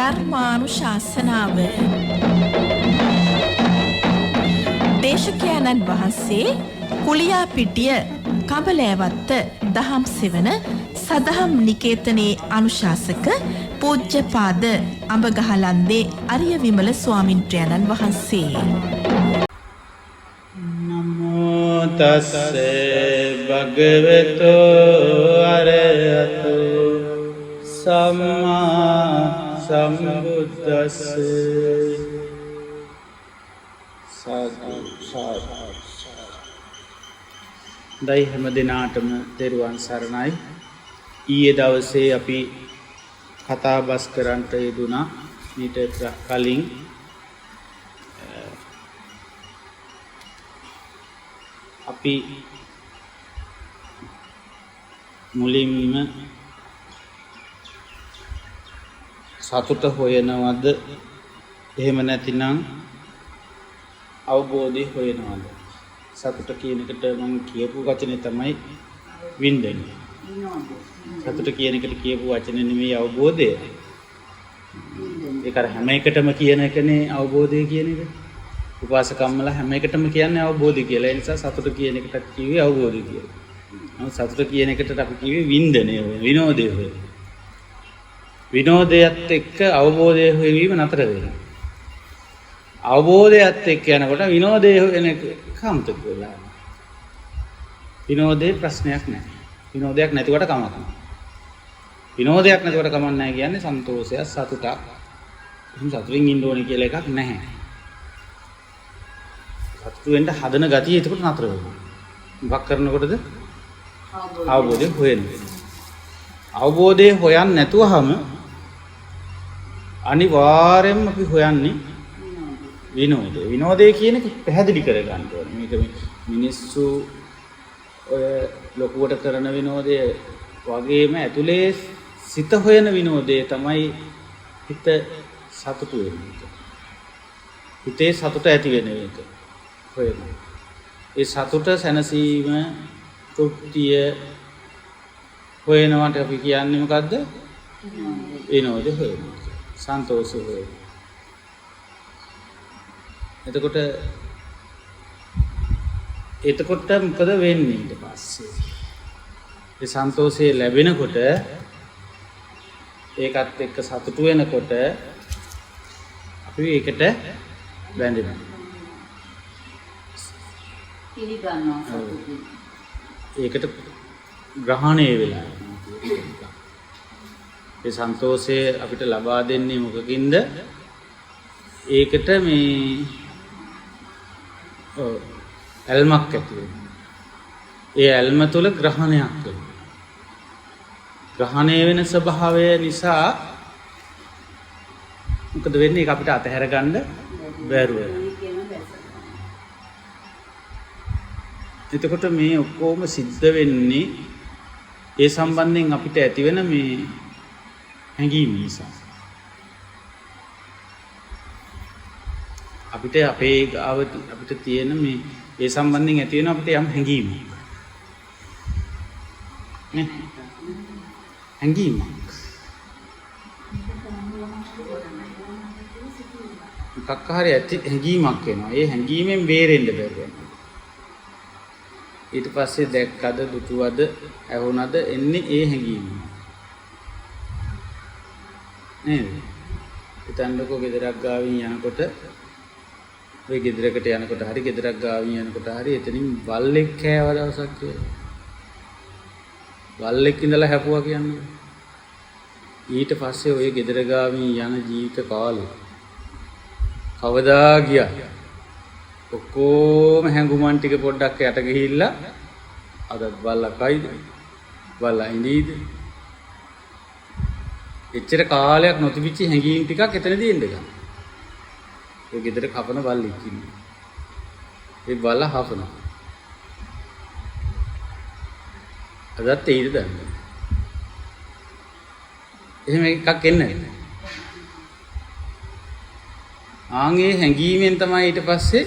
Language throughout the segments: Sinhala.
ධර්මානුශාසනාව දේශකයන්න් වහන්සේ කුලියාපිටිය කඹලෑවත්ත දහම් සෙවන සදහම් නිකේතනයේ අනුශාසක පූජ්‍යපාද අඹගහලන්දේ අරිය විමල ස්වාමින්ද්‍රයන්න් වහන්සේ. නමෝ තස්සේ භගවතු අරහතෝ සම්මා සම්බුද්දස්සේ. සාදු සාදු. දෛ හැම දිනාටම තෙරුවන් සරණයි. ඊයේ දවසේ අපි කතා බස් කරන්නට යෙදුණා. ඊට කලින් අපි මුලින්ම සතුට හොයනවද එහෙම නැතිනම් අවබෝධය හොයනවද? සතුට කියන එකට මම කියපු වචනේ තමයි වින්දනය. සතුට කියන එකට කියපු වචනේ නෙමෙයි අවබෝධය. ඒක අර හැම එකටම කියන එකනේ අවබෝධය කියන එක. උපාසකම්මලා හැම එකටම කියන්නේ අවබෝධය කියලා. ඒ නිසා සතුට කියන එකට කිව්වේ අවබෝධය කියලා. නමුත් සතුට කියන එකට අපි කිව්වේ වින්දනය, විනෝදය හොය. විනෝදයත් එක්ක අවබෝධය හොයවීම නතර වෙනවා. අවබෝධයත් එක්ක යනකොට විනෝදය හොයන එක කම්තක වෙලා. විනෝදේ ප්‍රශ්නයක් නැහැ. විනෝදයක් නැතිවට කමක් නැහැ. විනෝදයක් නැතිවට කමක් නැහැ කියන්නේ සන්තෝෂයක්, සතුටක්. එහෙනම් සතුටින් ඉන්න ඕනේ කියලා එකක් නැහැ. සතුටු වෙන්න හදන ගතිය එතකොට නතර වෙනවා. මොකක් කරනකොටද? අවබෝධය හොයන්නේ. අවබෝධය හොයන්නේ නැතුවම අනිවාර්යයෙන්ම අපි හොයන්නේ විනෝදය. විනෝදය කියන එක පැහැදිලි කරගන්න ඕනේ. මේක මිනිස්සු ඔය ලොකුවට කරන විනෝදය වගේම ඇතුලේ සිත හොයන විනෝදය තමයි හිත සතුටු වෙන්නේ. හිතේ සතුට ඇති වෙන එක හොයන. ඒ සතුට සැනසීම තෘප්තිය හොයනවට අපි කියන්නේ මොකද්ද? විනෝදය හොයන. සන්තෝෂය හොයන. එතකොට මොකද වෙන්නේ ඊට පස්සේ? ඒ සන්තෝෂය ලැබෙනකොට ඒකත් එක්ක සතුටු වෙනකොට අපි ඒකට බැඳෙනවා. පිළිගන්නවා. ඒකට ග්‍රහණය වෙලා. ඒ සන්තෝෂය අපිට ලබා දෙන්නේ මොකකින්ද? ඒකට මේ ඇල්මක් ඇති වෙනවා. ඒ ඇල්ම තුළ ග්‍රහණයක් වෙනවා. ග්‍රහණය වෙන ස්වභාවය නිසා මොකද වෙන්නේ? ඒක අපිට අතහැර ගන්න බැරුව යනවා. එතකොට මේ ඔක්කොම සිද්ධ වෙන්නේ ඒ සම්බන්ධයෙන් අපිට ඇති වෙන මේ හැඟීම් නිසා. අපිට අපේ ගාව අපිට තියෙන මේ ඒ සම්බන්ධයෙන් ඇති වෙන අපිට යම් හැඟීමක්. නේ? හැඟීමක්. එකක් හරි ඇති හැඟීමක් වෙනවා. ඒ හැඟීමෙන් බේරෙන්න බැහැ. ඊට පස්සේ දැක්කද, දුටුවද, ඇහුණද එන්නේ ඒ හැඟීම. නේද? හිතන්නකෝ ගෙදරක් ගාවින් යනකොට ඔය ගෙදරකට යනකොට හරි ගෙදරක් ගාවින් යනකොට හරි එතනින් වල්ලෙක් කෑව දවසක් කියලා. වල්ලෙක් ඉඳලා හැපුවා කියන්නේ. ඊට පස්සේ ඔය ගෙදර ගාවින් යන ජීවිත කාලේ කවදා ගියා ඔක්කොම හැඟුමන් ටික පොඩ්ඩක් යට ගිහිල්ලා අදත් බල්ලා කයිද? බල්ලා ඉඳීද? එච්චර කාලයක් නොතිබිච්ච හැඟීම් ටිකක් එතනදී එන්න ගන්න. ඒ ගෙදර කපන බල්ලෙක් ඉන්නේ. ඒ බල්ලා හපනවා. අදත් ඒද දන්නේ. එහෙම එකක් එන්නේ නැහැ. ආන්ගේ හැඟීමෙන් තමයි ඊට පස්සේ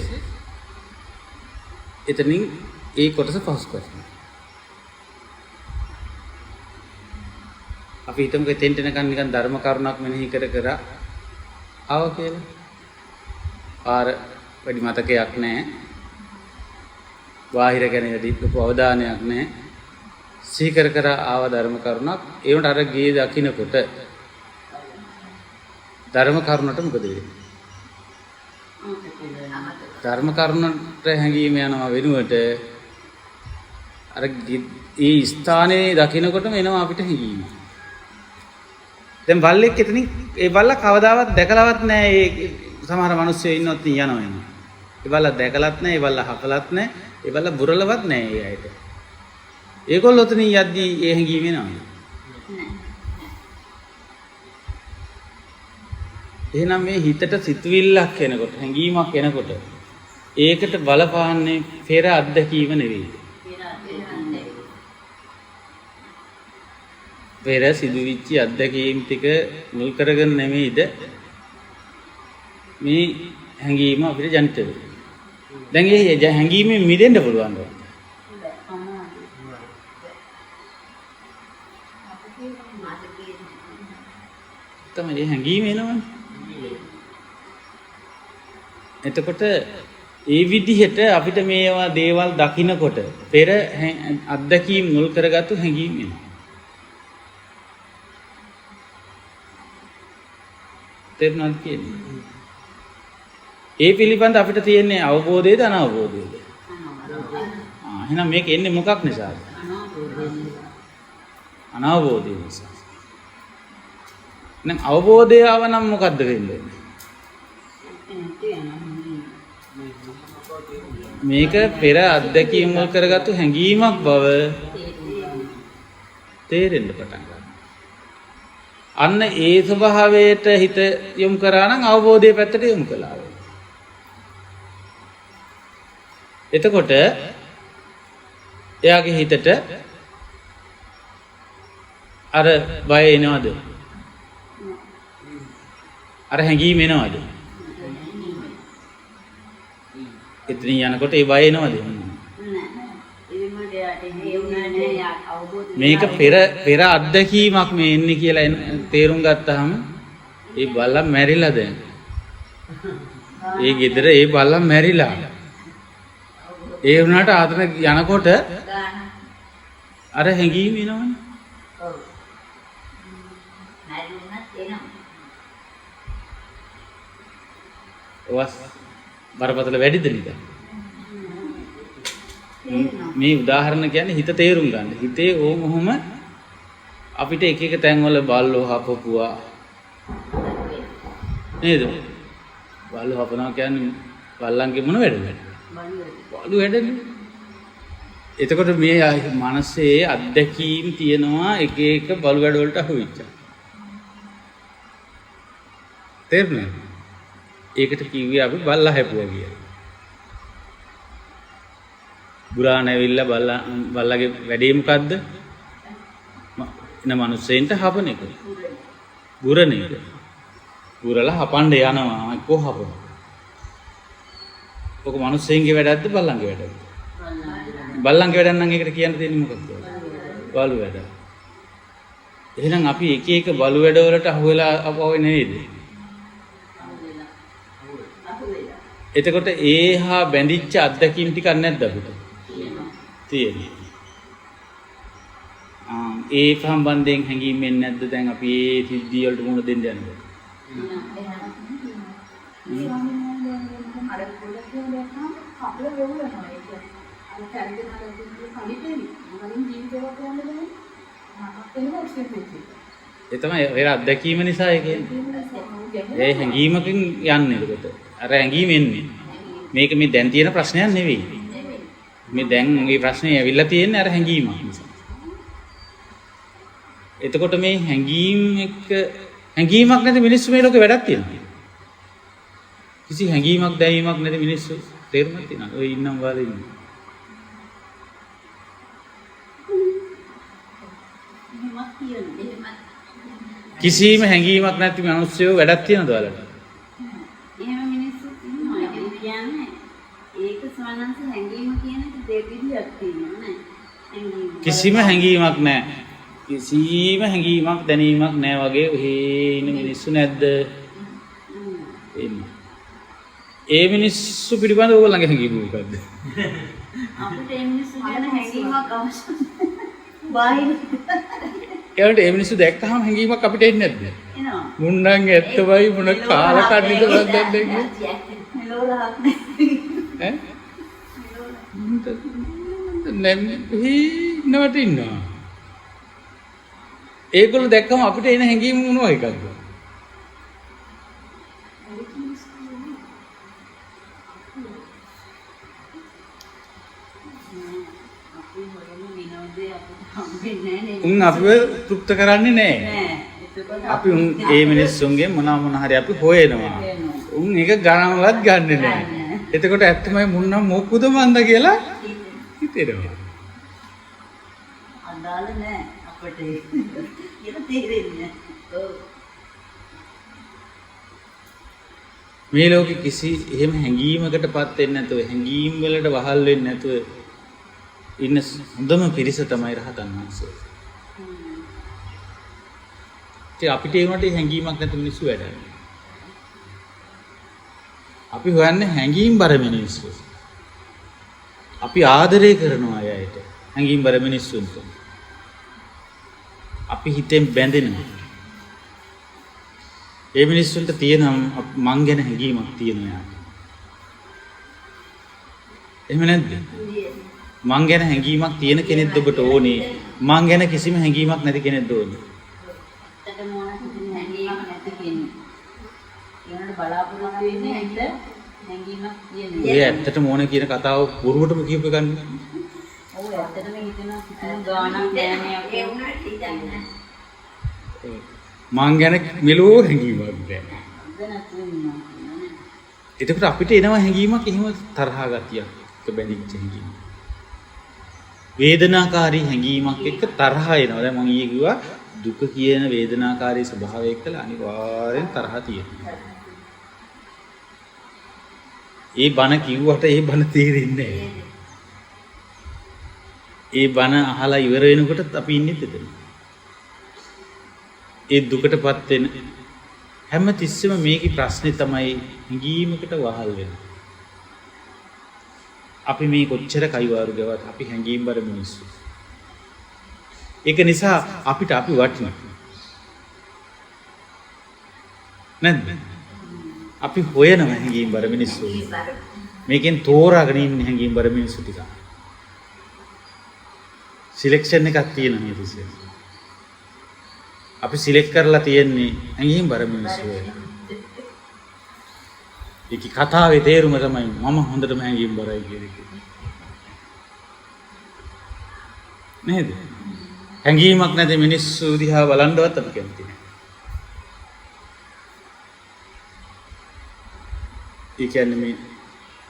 එතනින් ඒ කොටස පහසු කරන්නේ. අපි හිතමු එතෙන්ට එනකන් නිකන් ධර්ම කරුණක් මෙනෙහි කර ආව කියලා. පාර වැඩි මතකයක් නැහැ. බාහිර ගැන වැඩි ලොකු අවධානයක් නැහැ. සීකර කර ආව ධර්ම කරුණක්. ඒ වුණාට අර ගේ දකින්නකොට ධර්ම කරුණට මොකද වෙන්නේ? ධර්ම කරුණට හැංගීම යනවා වෙනුවට අර ඒ ස්ථානයේ දකින්නකොටම එනවා අපිට හැංගීම. දැන් බල්ලෙක් එතනින් ඒ බල්ලා කවදාවත් දැකලවත් නැහැ. ඒ සමහර මිනිස්සු ඉන්නොත් යනවා එනවා. ඒ බල්ලා දැකලත් නැහැ, ඒ බල්ලා හපලත් නැහැ, ඒ බල්ලා බුරලවත් නැහැ ඒ අයට. ඒගොල්ලෝ එතනින් යද්දී ඒ හැංගීම එනවා. එහෙනම් මේ හිතට සිතුවිල්ලක් එනකොට, හැඟීමක් එනකොට ඒකට බලපාන්නේ පෙර අත්දැකීම නෙවෙයි. පෙර සිදුවිච්ච අත්දැකීම් ටික මුල් කරගෙන නෙමෙයිද මේ හැඟීම අපිට ජනිත වෙන්නේ. දැන් ඒ හැඟීමෙන් මිදෙන්න පුළුවන්ද? තමයි ඒ හැඟීම එනවනේ. එතකොට ඒ විදිහට අපිට මේවා දේවල් දකින්නකොට පෙර අත්දැකීම් මුල් කරගත්තු හැඟීම් එනවා. තේරුණාද කියන්නේ? ඒ පිළිබඳ අපිට තියෙන්නේ අවබෝධයද අනවබෝධයද? එහෙනම් මේක එන්නේ මොකක් නිසාද? අනවබෝධය නිසා. දැන් අවබෝධය ආව නම් මොකද්ද වෙන්නේ? මේක පෙර අත්දැකීම් වල කරගත්තු හැඟීමක් බව තේරෙන්න පටන් ගන්නවා. අන්න ඒ ස්වභාවයට හිත යොමු කරා නම් අවබෝධයේ පැත්තට යොමු කළා. එතකොට එයාගේ හිතට අර බය එනවද? අර හැඟීම එනවද? එතනින් යනකොට ඒ බය එනවද? මේක පෙර අත්දැකීමක් මේ එන්නේ කියලා තේරුම් ගත්තාම ඒ බල්ලා මැරිලා දැන්. ඒ ගෙදර ඒ බල්ලා මැරිලා. ඒ වුණාට ආතන යනකොට අර හැඟීම එනවනේ. ඔව්. මැරුණත් එනවා. ඔවස් බරපතල වැඩිද නේද? මේ උදාහරණ කියන්නේ හිත තේරුම් ගන්න. හිතේ ඕමොහොම අපිට එක එක තැන්වල බල්ලෝ හපපුවා නේද? බල්ලෝ හපනවා කියන්නේ බල්ලන්ගේ මොන වැඩද? බලු වැඩනේ. එතකොට මේ මනසේ අත්දැකීම් තියෙනවා එක එක බලු වැඩ වලට අහුවෙච්චා. තේරුණාද? ඒකට කිව්වේ අපි බල්ලා හැපුවා කියලා. බුරාණ ඇවිල්ලා බල්ලාගේ වැඩේ මොකද්ද? එන මිනිස්සෙන්ට හපන එක. බුරණ එක. බුරලා හපන්න යනවා කොහොමද? ඔක මිනිස්සෙන්ගේ වැඩක්ද බල්ලන්ගේ වැඩක්ද? බල්ලන්ගේ වැඩක් නම් ඒකට කියන්න තියෙන්නේ මොකක්ද? බලු වැඩ. එහෙනම් අපි එක එක බලු වැඩ වලට අහු වෙලා අපව නේද? එතකොට ඒහා බැඳිච්ච අත්දැකීම් ටිකක් නැද්ද අපිට? තියෙනවා. ඒ සම්බන්ධයෙන් හැඟීම් එන්නේ නැද්ද දැන් අපි ඒ සිද්ධිය වලට මුහුණ දෙන්න යනකොට? ඒ තමයි ඒ අත්දැකීම නිසා ඒ කියන්නේ. ඒ හැඟීමකින් යන්නේ එතකොට. අර හැඟීම එන්නේ. මේක මේ දැන් තියෙන ප්‍රශ්නයක් නෙවෙයි. මේ දැන් මේ ප්‍රශ්නේ ඇවිල්ලා තියෙන්නේ අර හැඟීමක් නිසා. එතකොට මේ හැඟීම් එක්ක හැඟීමක් නැති මිනිස්සු මේ ලෝකේ වැඩක් තියෙනවා. කිසි හැඟීමක් දැවීමක් නැති මිනිස්සු තේරුමක් තියෙනවා. ඔය ඉන්නම් වාලේ ඉන්නේ. කිසිම හැඟීමක් නැති මිනිස්සු වැඩක් තියනද ඔයාලට? එහෙම මිනිස්සු ඉන්නවා. ඒ කියන්නේ ඒක සවනන්ස හැඟීම කියන එක දෙවිදියක් තියෙනවා නේ. හැඟීම. කිසිම හැඟීමක් නැහැ. කිසිම හැඟීමක් දැනීමක් නැහැ වගේ ඔහේ ඉන්න මිනිස්සු නැද්ද? ඉන්නවා. ඒ මිනිස්සු පිළිබඳව ඕගොල්ලන්ගේ හැඟීම මොකද්ද? අපිට ඒ මිනිස්සු ගැන හැඟීමක් අවශ්‍යයි. බාහිර ඒකට ඒ මිනිස්සු දැක්කහම හැඟීමක් අපිට එන්නේ නැද්ද? එනවා. මුන්නම් ඇත්තමයි මොන කාලා කන්නේද නැද්ද කියන්නේ? මෙලොවලහක් නැහැ. ඈ? නවට ඉන්නවා. ඒගොල්ලෝ දැක්කම අපිට එන හැඟීම මොනවා එකක්ද? උන් අපිව තෘප්ත කරන්නේ නැහැ. අපි උන් ඒ මිනිස්සුන්ගේ මොන හරි අපි හොයනවා. උන් එක ගණන්වත් ගන්නෙ නැහැ. එතකොට ඇත්තමයි මුන්නම් මොකුද මන්ද කියලා හිතෙනවා. අදාළ නැහැ අපට කියලා තේරෙන්නේ. ඔව්. මේ ලෝකෙ කිසි එහෙම හැඟීමකටපත් වෙන්නේ නැතුව හැඟීම් වලට වහල් වෙන්නේ නැතුව ඉන්න හොඳම පිරිස තමයි රහතන් වහන්සේ. ඒ අපිට ඒ වුණාට හැඟීමක් නැති මිනිස්සු වැඩන්නේ. අපි හොයන්නේ හැඟීම් බර මිනිස්සු. අපි ආදරය කරනවා අයයට හැඟීම් බර මිනිස්සුන්ට. අපි හිතෙන් බැඳෙනවා. ඒ මිනිස්සුන්ට තියෙන මං ගැන හැඟීමක් තියෙනවා. එහෙම නැද්ද? මං ගැන හැඟීමක් තියෙන කෙනෙක්ද ඔබට ඕනේ? මං ගැන කිසිම හැඟීමක් නැති කෙනෙක්ද ඕනේ? ඇත්තටම ඕන කිසිම හැඟීමක් නැති කෙනෙක්. ඒනට බලාපොරොත්තු වෙන්නේ හිත හැඟීමක් තියෙනවා. ඒ ඇත්තටම ඕනේ කියන කතාව බොරුවටම කියපු එකක් නෙවෙයි. ඔව් ඇත්තටම හිතනවා කිසිම ගාණක් නැහැ ඒ වුණාට හිතන්නේ. මං ගැන මෙලෝ හැඟීමක් නැහැ. දැනත් වෙනවා. එතකොට අපිට එනවා හැඟීමක් එහෙම තරහා ගතියක් එක බැඳිච්ච හැඟීමක්. වේදනාකාරී හැඟීමක් එක්ක තරහ එනවා. දැන් මම ඊයේ කිව්වා දුක කියන වේදනාකාරී ස්වභාවය එක්කලා අනිවාර්යෙන් තරහ තියෙනවා. ඒ බණ කිව්වට ඒ බණ තේරෙන්නේ නැහැ. ඒ බණ අහලා ඉවර වෙනකොට අපි ඉන්නේ එතන. ඒ දුකටපත් වෙන හැම තිස්සෙම මේකේ ප්‍රශ්නේ තමයි හැඟීමකට වහල් වෙනවා. අපි මේ කොච්චර කයිවාරු ගවත් අපි හැංගීම් බර මිනිස්සු. ඒක නිසා අපිට අපි වටිනවා. නැද්ද? අපි හොයන හැංගීම් බර මිනිස්සු. මේකෙන් තෝරාගෙන ඉන්න හැංගීම් බර මිනිස්සු ටික. සිලෙක්ෂන් එකක් තියෙනවා මේ තිස්සේ. අපි සිලෙක්ට් කරලා තියෙන්නේ හැංගීම් බර මිනිස්සු. ඒකේ කතාවේ තේරුම තමයි මම හොඳටම හැංගීම් බරයි කියන එක. නේද? හැංගීමක් නැති මිනිස්සු දිහා බලන්නවත් අපි කැමති නැහැ. ඒ කියන්නේ මේ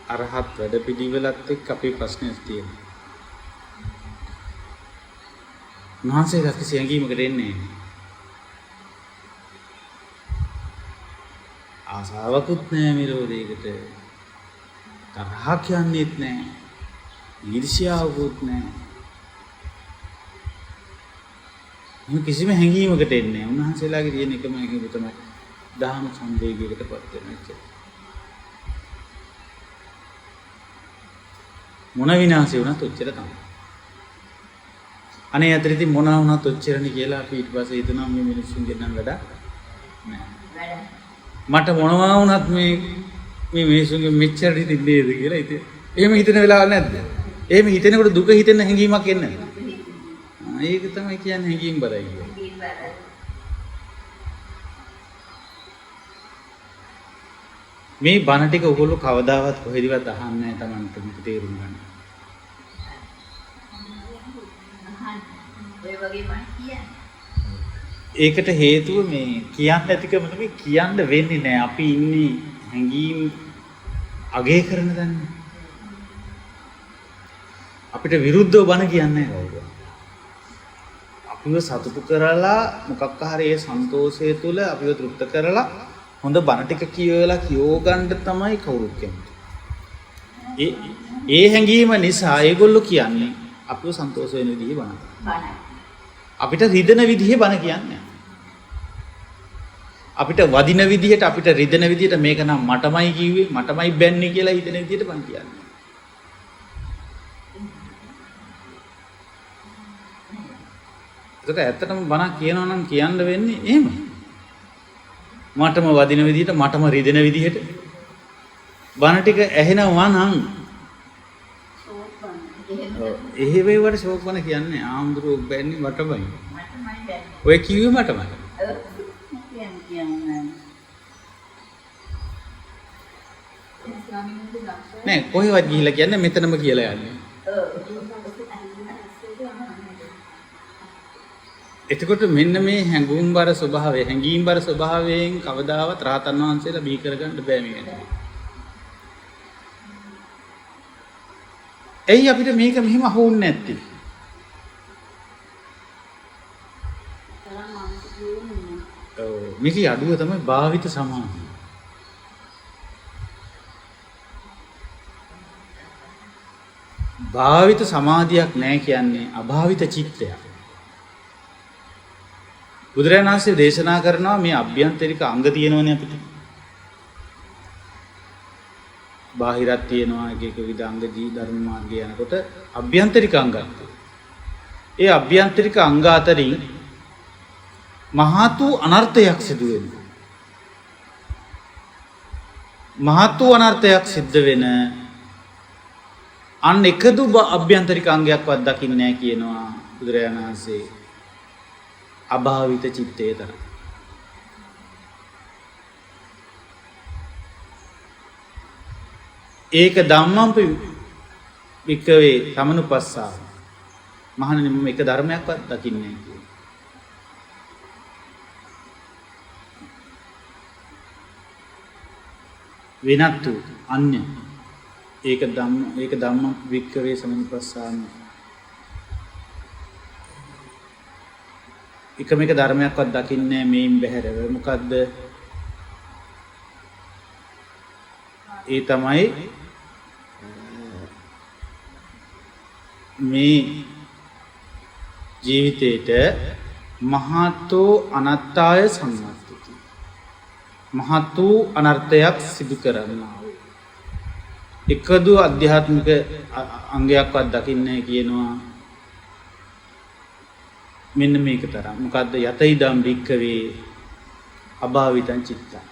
අරහත් වැඩ පිළිවෙලත් එක්ක අපේ ප්‍රශ්නයක් තියෙනවා. උන්වහන්සේලා කිසි හැංගීමකට එන්නේ නැහැ. ආසාවකුත් නැහැ විරෝධයකට. තරහ කියන්නේත් නැහැ. ඊර්ෂ්‍යාවකුත් නැහැ. මේ කිසිම හැඟීමකට එන්නේ නැහැ. උන්වහන්සේලාගේ තියෙන එකම හැඟීම තමයි දහම සංවේගයකටපත් වෙන එක. මොන විනාශය වුණත් ඔච්චර තමයි. අනේ අතරින් මොන වුණත් ඔච්චරනේ කියලා අපි ඊට පස්සේ හිතනවා මේ මිනිස්සුන්ගෙන් නම් වැඩක් නැහැ. මට මොනවා වුණත් මේ මිනිස්සුන්ගේ මෙච්චර හිතින් නේද කියලා ඉතින් එහෙම හිතන වෙලාවක් නැද්ද? එහෙම හිතෙනකොට දුක හිතෙන හැඟීමක් එන්නේ නැහැ. ඒක තමයි කියන්නේ හැඟීම් බරයි කියන්නේ. මේ බණ ටික ඔයගොල්ලෝ කවදාවත් කොහෙදවත් අහන්නේ නැහැ Tamanට මේක තේරුම් ගන්න. ඔය වගේ බණ කියන්නේ. ඒකට හේතුව මේ කියන්න ඇතිකම නෙමෙයි කියන්න වෙන්නේ නැහැ. අපි ඉන්නේ හැඟීම් අගය කරන දන්නේ. අපිට විරුද්ධව බණ කියන්නේ නැහැ කවුරුත්. අපිව සතුටු කරලා මොකක් හරි ඒ සන්තෝෂය තුළ අපිව තෘප්ත කරලා හොඳ බණ ටික කියවලා කියෝ ගන්න තමයි කවුරුත් කියන්නේ. ඒ හැඟීම නිසා ඒගොල්ලෝ කියන්නේ අපිව සන්තෝෂ වෙන විදිහේ බණ. අපිට රිදෙන විදිහේ බණ කියන්නේ. අපිට වදින විදිහට අපිට රිදෙන විදිහට මේක නම් මටමයි කිව්වේ මටමයි බැන්නේ කියලා හිතන විදිහට මං කියන්නේ. ඒක ඇත්තටම බණ කියනවා නම් කියන්න වෙන්නේ එහෙම. මටම වදින විදිහට මටම රිදෙන විදිහට බණ ටික ඇහෙනවා නම් එහෙ වේවට ෂෝක් බණ කියන්නේ ආම්දුරු බැන්නේ මටමයි. ඔය කිව්වේ මටමයි. නෑ කොහෙවත් ගිහිල්ලා කියන්නේ මෙතනම කියලා යන්නේ. එතකොට මෙන්න මේ හැඟුම්බර ස්වභාවය හැඟීම්බර ස්වභාවයෙන් කවදාවත් රහතන් වහන්සේලා බිහි කරගන්න බෑ මේකට. එයි අපිට මේක මෙහෙම අහුන්නේ නැත්තේ. මේකේ අඩුව තමයි භාවිත සමාධිය. භාවිත සමාධියක් නැහැ කියන්නේ අභාවිත චිත්තයක්. බුදුරජාණන් වහන්සේ දේශනා කරනවා මේ අභ්‍යන්තරික අංග තියෙනවනේ අපිට. බාහිරත් තියෙනවා එක එක විද අංග දී ධර්ම මාර්ගය යනකොට අභ්‍යන්තරික අංග. ඒ අභ්‍යන්තරික අංග අතරින් මහත් වූ අනර්ථයක් සිදු වෙනවා. මහත් වූ අනර්ථයක් සිද්ධ වෙන අන්න එකදු අභ්‍යන්තරික අංගයක්වත් දකින්නේ නැහැ කියනවා බුදුරජාණන් වහන්සේ. අභාවිත චිත්තේ තරම්. ඒක ධම්මම්පි වික්කවේ සමනුපස්සාව. මහණෙනි මම එක ධර්මයක්වත් දකින්නේ නැහැ කියනවා. වෙනත් වූ අන්‍ය ඒක ධම්ම වික්කවේ සමනුපස්සාව. එකම එක ධර්මයක්වත් දකින්නේ මේන් බැහැරව. මොකද්ද? ඒ තමයි මේ ජීවිතේට මහතෝ අනත්තාය සම්මස්තිති. මහත් වූ අනර්ථයක් සිදු කරනවා. එකදු අධ්‍යාත්මික අංගයක්වත් දකින්නේ කියනවා. මෙන්න මේක තරම්. මොකද්ද? යතයිදම් වික්කවේ අභාවිතං චිත්තං.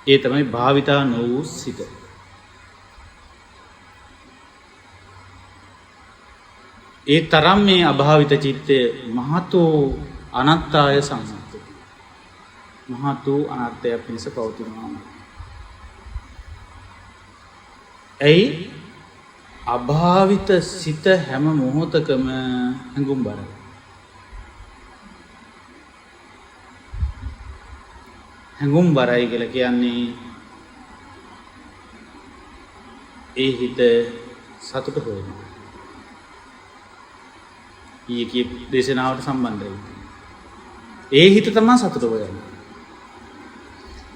ඒ තමයි භාවිතා නොවූ සිත. ඒ තරම් මේ අභාවිත චිත්තය මහතෝ අනත්තාය සම්මතති. මහතෝ අනර්ථයක් පිණිස පවතිනවා. ඇයි? අභාවිත සිත හැම මොහොතකම හැඟුම්බරයි. හැඟුම්බරයි කියලා කියන්නේ ඒ හිත සතුට හොයනවා. ඊයේ දේශනාවට සම්බන්ධයි. ඒ හිත තමයි සතුට හොයන්නේ.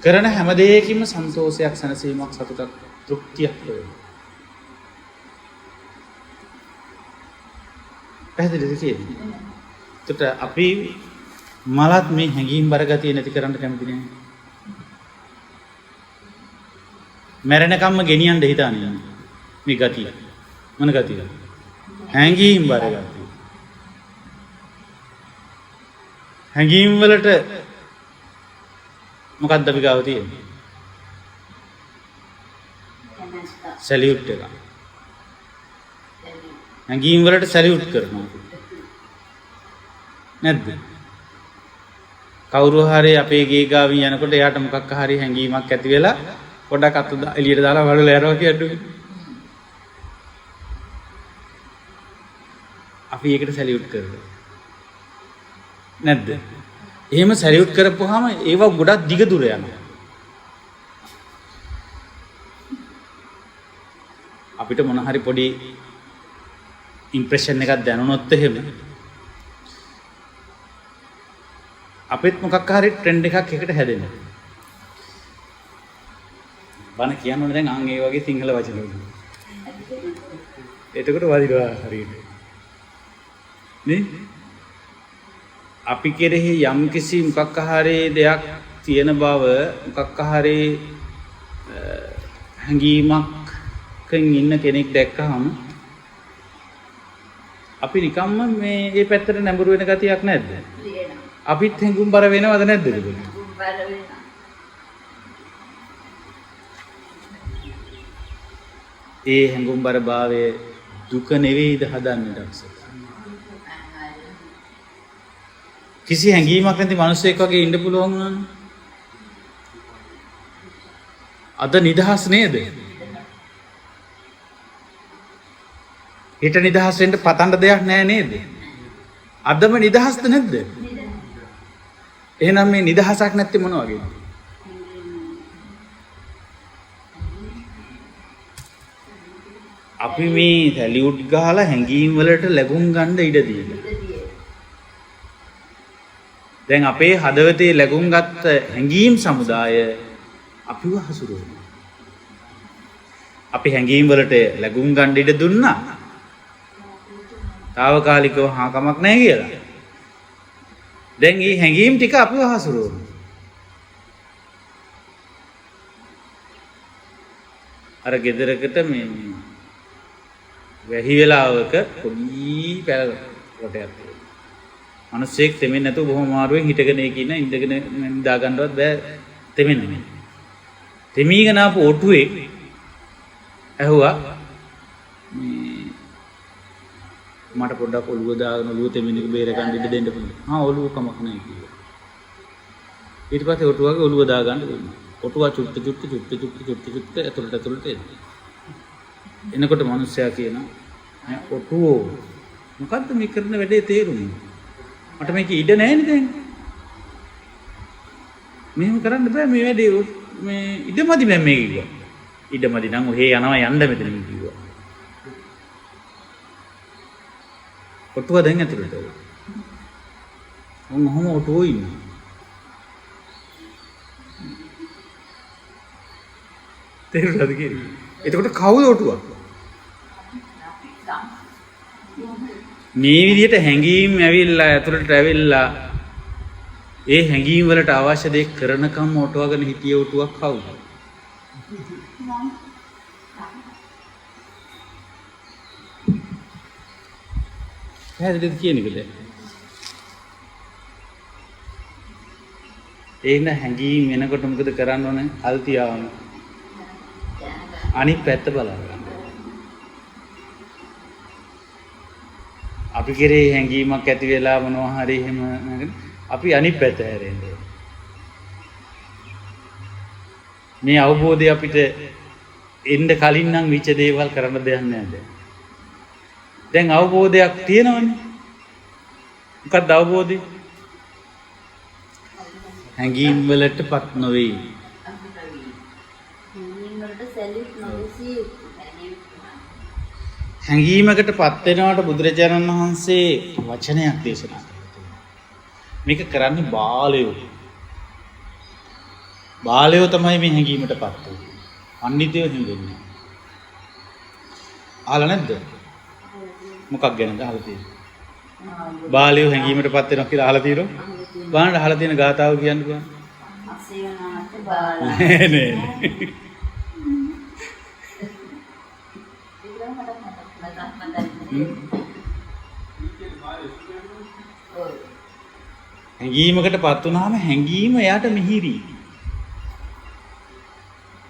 කරන හැම දෙයකින්ම සන්තෝෂයක්, සැනසීමක්, සතුටක්, තෘප්තියක් හොයනවා. පැහැදිලිද කියන්නේ? එතකොට අපි මලත් මේ හැඟීම් බර ගතිය නැති කරන්න කැමති නෑ. මැරෙනකම්ම ගෙනියන්න හිතානේ මේ ගතිය. මොන ගතියද? හැඟීම් බර ගතිය. හැඟීම් වලට මොකක්ද අපි ගාව තියෙන්නේ? සැලියුට් එක. හැඟීම් වලට සැලියුට් කරනවා. නැද්ද? කවුරු හරි අපේ ගේ ගාවින් යනකොට එයාට මොකක් හරි හැඟීමක් ඇති වෙලා පොඩක් අත එළියට දාලා වලලා යනවා කියන්නේ. අපි ඒකට සැලියුට් කරනවා. නැද්ද? එහෙම සැලියුට් කරපුවාම ඒවා ගොඩක් දිග දුර යනවා. අපිට මොන හරි පොඩි ඉම්ප්‍රෙෂන් එකක් දැනුනොත් එහෙම අපිත් මොකක් හරි ට්‍රෙන්ඩ් එකක් එකට හැදෙනවා. බණ කියන්න ඕනේ දැන් අන් ඒ වගේ සිංහල වචන වලින්. එතකොට වදිනවා හරියට. නේ? අපි කෙරෙහි යම් කිසි මොකක් හරි දෙයක් තියෙන බව මොකක් හරි හැඟීමක්කින් ඉන්න කෙනෙක් දැක්කහම අපි නිකම්ම මේ ඒ පැත්තට නැඹුරු වෙන ගතියක් නැද්ද? අපිත් හැඟුම්බර වෙනවද නැද්ද? ඒ හැඟුම්බර භාවයේ දුක නෙවෙයිද හදන්නේ දක්ෂ. කිසි හැඟීමක් නැති මිනිසෙක් වගේ ඉන්න පුළුවන් නම් අද නිදහස් නේද? හිත නිදහස් වෙන්න පතන්න දෙයක් නැහැ නේද? අදම නිදහස්ද නැද්ද? එහෙනම් මේ නිදහසක් නැත්තේ මොන වගේද? අපි මේ සැලියුට් ගහලා හැංගීම් වලට ලැබුම් ගන්න ඉඩ දීලා. දැන් අපේ හදවතේ ලැබුම් ගත්ත හැංගීම් සමුදාය අපිව හසුරුවනවා. අපි හැංගීම් වලට ලැබුම් ගන්න ඉඩ දුන්නා. తాවකාලිකව හා කමක් නැහැ කියලා. දැන් මේ හැංගීම් ටික අපිව හසුරුවනවා. අර ගෙදරකට මේ වැහි වෙලාවක පොඩි පැල කොටයක් තියෙනවා. මිනිස්සෙක් තෙමෙන්නේ නැතුව බොහොම අමාරුවෙන් හිටගෙන ඉන්න ඉඳගෙන නිදා ගන්නවත් බෑ තෙමෙන්නේ. තෙමීගෙන ආපු ඔටුවේ ඇහුවා මට පොඩ්ඩක් ඔළුව දාගෙන ඔළුව තෙමෙන එක බේර ගන්න ඉඩ දෙන්න පුළුවන්. ඔළුව කමක් නැහැ කිව්වා. ඊට පස්සේ ඔටුවගේ ඔළුව දා ගන්න දුන්නා. ඔටුව චුට්ට ඇතුළට එනවා. එනකොට මිනිස්සයා කියනවා ඔටුවෝ මොකද්ද මේ කරන වැඩේ තේරුනේ? මට මේක ඉඩ නැහැනේ දැන්. මෙහෙම කරන්න බෑ මේ වැඩේ මේ ඉඩමදි මම මේක කිව්වා. ඉඩමදි නම් ඔහේ යනවා යන්න මෙතනින් කිව්වා. ඔටුව දැන් ඇතුළට. මොහොම ඔටුවෝ ඉන්නේ. තේරුණාද කියන්නේ? එතකොට කවුද ඔටුවා? මේ විදිහට හැංගීම් ඇවිල්ලා ඇතුළට ඇවිල්ලා ඒ හැංගීම් වලට අවශ්‍ය දේ කරනකම් ඔටුවගෙන හිටිය ඔටුවක් කවුද? පැහැදිලිද කියන එකද? එන්න හැංගීම් වෙනකොට මොකද කරන්න ඕනේ? අල් තියාවම අනිත් පැත්ත බලන්න. අපි කෙරේ හැඟීමක් ඇති වෙලා මොනවා හරි එහෙම අපි අනිත් පැත්ත හැරෙන්න. මේ අවබෝධය අපිට එන්න කලින් නම් විච දේවල් කරන්න දෙයක් නැහැ. දැන් අවබෝධයක් තියෙනවනේ. මොකක්ද අවබෝධය? හැඟීම් වලටපත් නොවේ. හැඟීමකට පත් වෙනවට බුදුරජාණන් වහන්සේ වචනයක් දේශනා කළා. මේක කරන්නේ බාලයෝ. බාලයෝ තමයි මේ හැඟීමටපත් වෙන්නේ. පඬිතුයෝ හින්දෙන්නේ. අහලා නැද්ද? මොකක් ගැනද අහලා තියෙන්නේ? බාලයෝ හැඟීමටපත් වෙනවා කියලා අහලා තියෙනවා. බලන්න අහලා තියෙන ගාථාව කියන්න බලන්න. අසේවනාත බාලා. නේ. හැඟීමකට පත් වුණාම හැඟීම එයාට මිහිරි.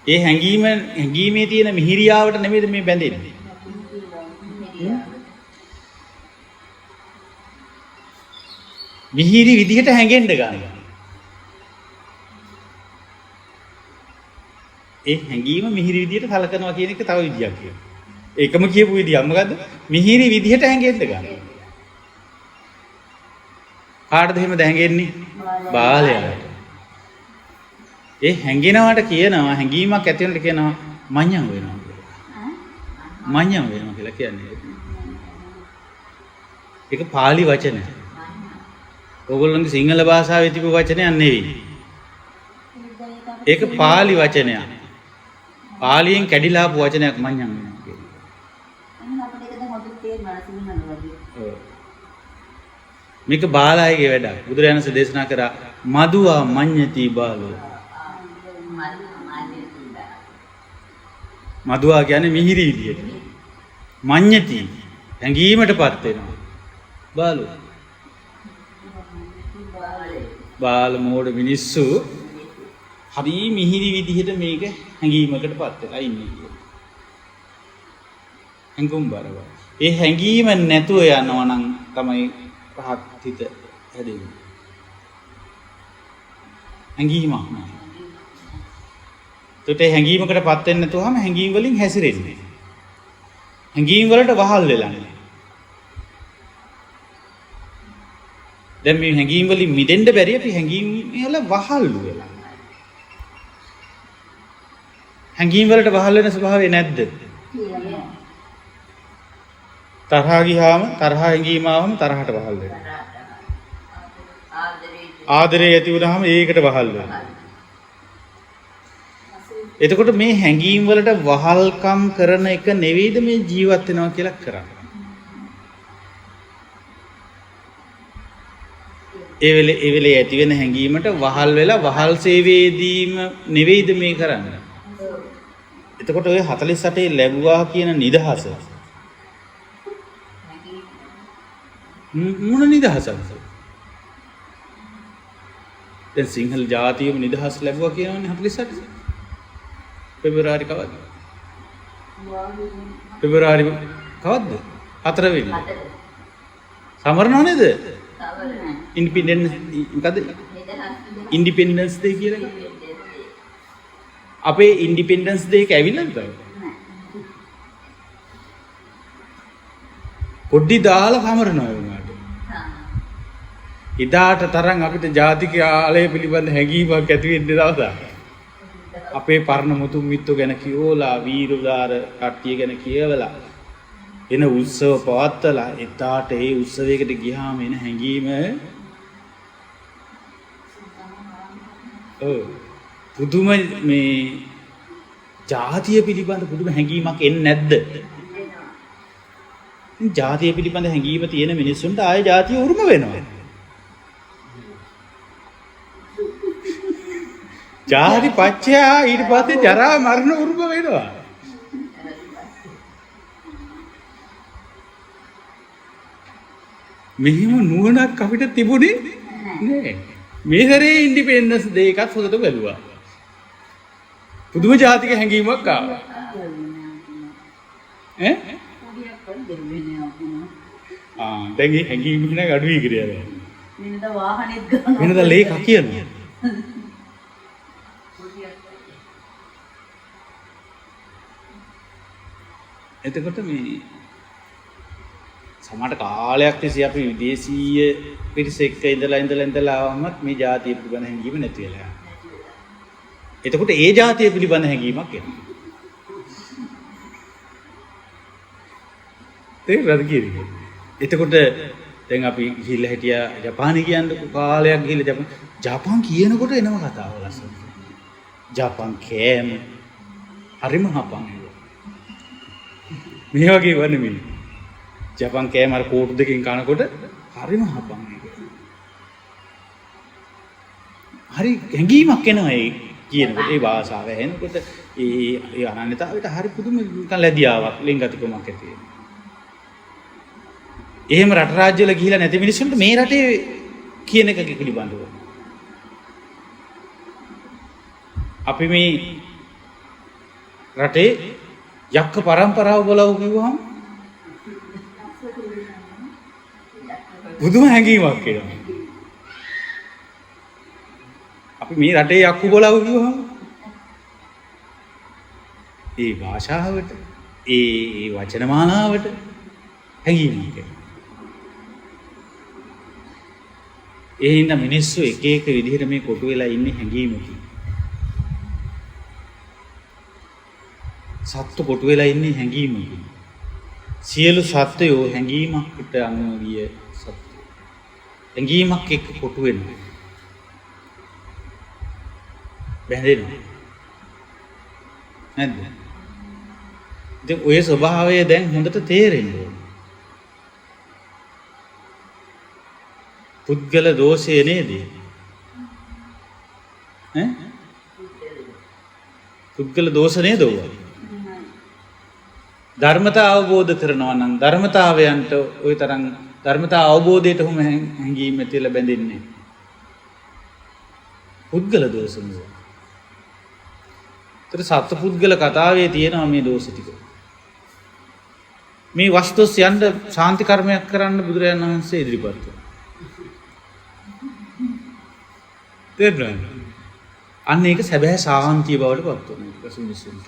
ඒ හැඟීමේ තියෙන මිහිරියාවට නෙමෙයිද මේ බැඳෙන්නේ. මිහිරි විදිහට හැඟෙන්න ගන්නවා. ඒ හැඟීම මිහිරි විදිහට කලකනවා කියන එක තව විදියක් කියනවා. ඒකම කියපු විදිය මොකද්ද? මිහිරි විදිහට හැඟෙන්න ගන්නවා. කාටද එහෙම දැඟෙන්නේ? බාලයාට. ඒ හැඟෙනවට කියනවා හැඟීමක් ඇති වෙනට කියනවා මඤ්ඤම් වෙනවා කියලා. මඤ්ඤම් වෙනවා කියලා කියන්නේ. ඒක පාලි වචනය. ඕගොල්ලන්ගේ සිංහල භාෂාවේ තිබු වචනයක් නෙවෙයි. ඒක පාලි වචනයක්. පාලියෙන් කැඩිලා ආපු වචනයක් මඤ්ඤම් වෙනවා කියලා. මේක බාලයගේ වැඩක්. බුදුරජාණන් වහන්සේ දේශනා කරා මදුවා මඤ්ඤති බාලෝ. මදුවා කියන්නේ මිහිරි විදියට. මඤ්ඤති හැඟීමටපත් වෙනවා. බාලෝ. බාල මෝඩ මිනිස්සු හරි මිහිරි විදිහට මේක හැඟීමකටපත් වෙලා ඉන්නේ. හැඟුම් බරව. ඒ හැඟීම නැතුව යනවා නම් තමයි පහත් හිත හැදෙන්නේ. හැඟීමක් නෑ. ඒකට හැඟීමකටපත් වෙන්නේ නැතුවම හැඟීම් වලින් හැසිරෙන්නේ. හැඟීම් වලට වහල් වෙලා නෑ. දැන් මේ හැඟීම් වලින් මිදෙන්න බැරි අපි හැඟීම් වල වහල් වෙලා. හැඟීම් වලට වහල් වෙන ස්වභාවය නැද්ද? තරහා ගියාම තරහා හැඟීම ආවම තරහට වහල් වෙනවා. ආදරේ ඇති වුණාම ඒකට වහල් වෙනවා. එතකොට මේ හැඟීම් වලට වහල්කම් කරන එක නෙවෙයිද මේ ජීවත් වෙනවා කියලා කරන්නේ. ඒ වෙලේ ඇති වෙන හැඟීමට වහල් වෙලා වහල් සේවයේදීම නෙවෙයිද මේ කරන්නේ. එතකොට ඔය 48 ලැබුවා කියන නිදහස මොන නිදහසක්ද? දැන් සිංහල ජාතියම නිදහස් ලැබුවා කියනවනේ 48. පෙබරවාරි කවද්ද? පෙබරවාරි කවද්ද? 4 වෙනිදා. සමරනව නේද? ඉන්ඩිපෙන්ඩන්ස් මොකද? ඉන්ඩිපෙන්ඩන්ස් ඩේ කියලා එක. අපේ ඉන්ඩිපෙන්ඩන්ස් ඩේ එක ඇවිල්ලාද? පොඩි දාලා සමරනවා වුණාට. එදාට තරම් අපිට ජාතික ආලය පිළිබඳ හැඟීමක් ඇති වෙන්නේ දවසක්. අපේ පරණ මුතුන් මිත්තෝ ගැන කියෝලා වීරදාර කට්ටිය ගැන කියවලා එන උත්සව පවත්වලා එදාට ඒ උත්සවයකට ගියාම එන හැඟීම පුදුම මේ ජාතිය පිළිබඳ පුදුම හැඟීමක් එන්නේ නැද්ද? ජාතිය පිළිබඳ හැඟීම තියෙන මිනිස්සුන්ට ආයෙ ජාතිය උරුම වෙනවා. ජාති පච්චයා ඊට පස්සේ ජරා මරණ උරුම වෙනවා. මෙහිම නුවණක් අපිට තිබුණේ නෑ. මේ සැරේ ඉන්ඩිපෙන්ඩන්ස් ඩේ එකත් හොදට බැලුවා. පුදුම ජාතික හැඟීමක් ආවා. දැන් මේ හැඟීම් කියන අඩුයි කියලා. වෙනද වාහනේත් ගන්නවා. වෙනද ලේක කියනවා. එතකොට මේ සමහර කාලයක් තිස්සේ අපි විදේශීය පිරිස එක්ක ඉඳලා ආවමත් මේ ජාතිය පිළිබඳ හැඟීම නැති වෙලා යනවා. එතකොට ඒ ජාතිය පිළිබඳ හැඟීමක් එනවා. තේරුණාද කියන්නේ? එතකොට දැන් අපි ගිහිල්ලා හිටියා ජපානයේ කියන්නකො කාලයක් ගිහිල්ලා ජපාන් කියනකොට එනවා කතාව ලස්සන. ජපාන් කෑම හරිම හපන්. මේ වගේ වන්නේ මේ. ජපාන් කෑම අර කෝටු දෙකකින් කනකොට හරිම හපන් ඒක. හරි හැඟීමක් එනවා ඒ කියනකොට ඒ භාෂාව ඇහෙනකොට ඒ අනන්‍යතාවයට හරි පුදුම නිකන් ලැබියාවක් ලිංගතිකමක් ඇති වෙනවා. එහෙම රට රාජ්‍ය වල ගිහිලා නැති මිනිස්සුන්ට මේ රටේ කියන එක පිළිබඳව අපි මේ රටේ යක්ක පරම්පරාව බලව කිව්වහම පුදුම හැඟීමක් එනවා. අපි මේ රටේ යක්කු බලව කිව්වහම ඒ භාෂාවට ඒ වචනමාලාවට හැඟීමක් එනවා. ඒ හින්දා මිනිස්සු එක එක විදිහට මේ කොටු වෙලා ඉන්නේ හැඟීමකින්. සත්තු කොටු වෙලා ඉන්නේ හැඟීමකින්. සියලු සත්වයෝ හැඟීමකට අනුව ගිය සත්තු. හැඟීමක් එක්ක කොටු වෙනවා. බැඳෙනවා. නැද්ද? ඉතින් ඔය ස්වභාවය දැන් හොඳට තේරෙන්න ඕනේ. පුද්ගල දෝෂය නේද? ඈ? පුද්ගල දෝෂ නේද ඔය? ධර්මතා අවබෝධ කරනවා නම් ධර්මතාවයන්ට ওই තරම් ධර්මතා අවබෝධයට උම හැංගීම තියලා බැඳෙන්නේ. පුද්ගල දෝෂ නෙවෙයි. ඒතර සත්පුද්ගල කතාවේ තියෙනවා මේ දෝෂ ටික. මේ වස්තුස් යන්න ශාන්ති කර්මයක් කරන්න බුදුරජාණන් වහන්සේ ඉදිරිපත් කළා. තේරුණාද? අන්න ඒක සැබෑ ශාන්තිය බවට පත් වෙනවා ප්‍රසන්නසුන්ට.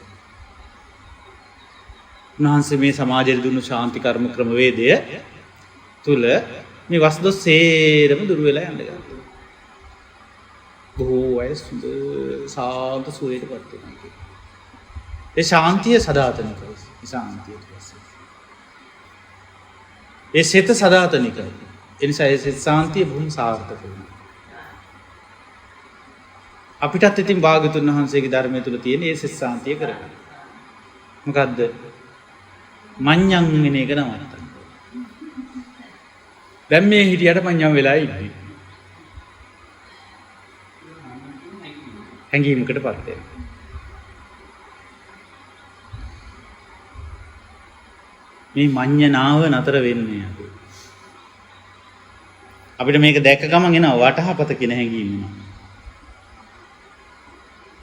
උන්වහන්සේ මේ සමාජයට දුන්නු ශාන්ති කර්ම ක්‍රමවේදය තුල මේ වස්තුස් සේරම දුර වෙලා යන්න ගන්නවා. බොහෝ අය සාන්ත සුවයට පත් වෙනවා. ඒ ශාන්තිය සදාතනිකයි. ශාන්තිය කියන්නේ. ඒ සිත සදාතනිකයි. ඒ නිසා ඒ සිත ශාන්තිය බොහොම සාර්ථක වෙනවා. අපිටත් ඉතින් භාගතුන් වහන්සේගේ ධර්මය තුල තියෙන ඒ සිත ශාන්තිය කරගන්න. මොකද්ද? මඤ්ඤං වෙන එක නවත්තන්න. දැන් මේ හිටියට මඤ්ඤං වෙලා ඉන්නේ. හැඟීමකටපත් වෙනවා. මේ මඤ්ඤණාව නතර වෙන්නේ අපි. අපිට මේක දැක්ක ගමන් එනවා වටහපත කියන හැඟීම එනවා.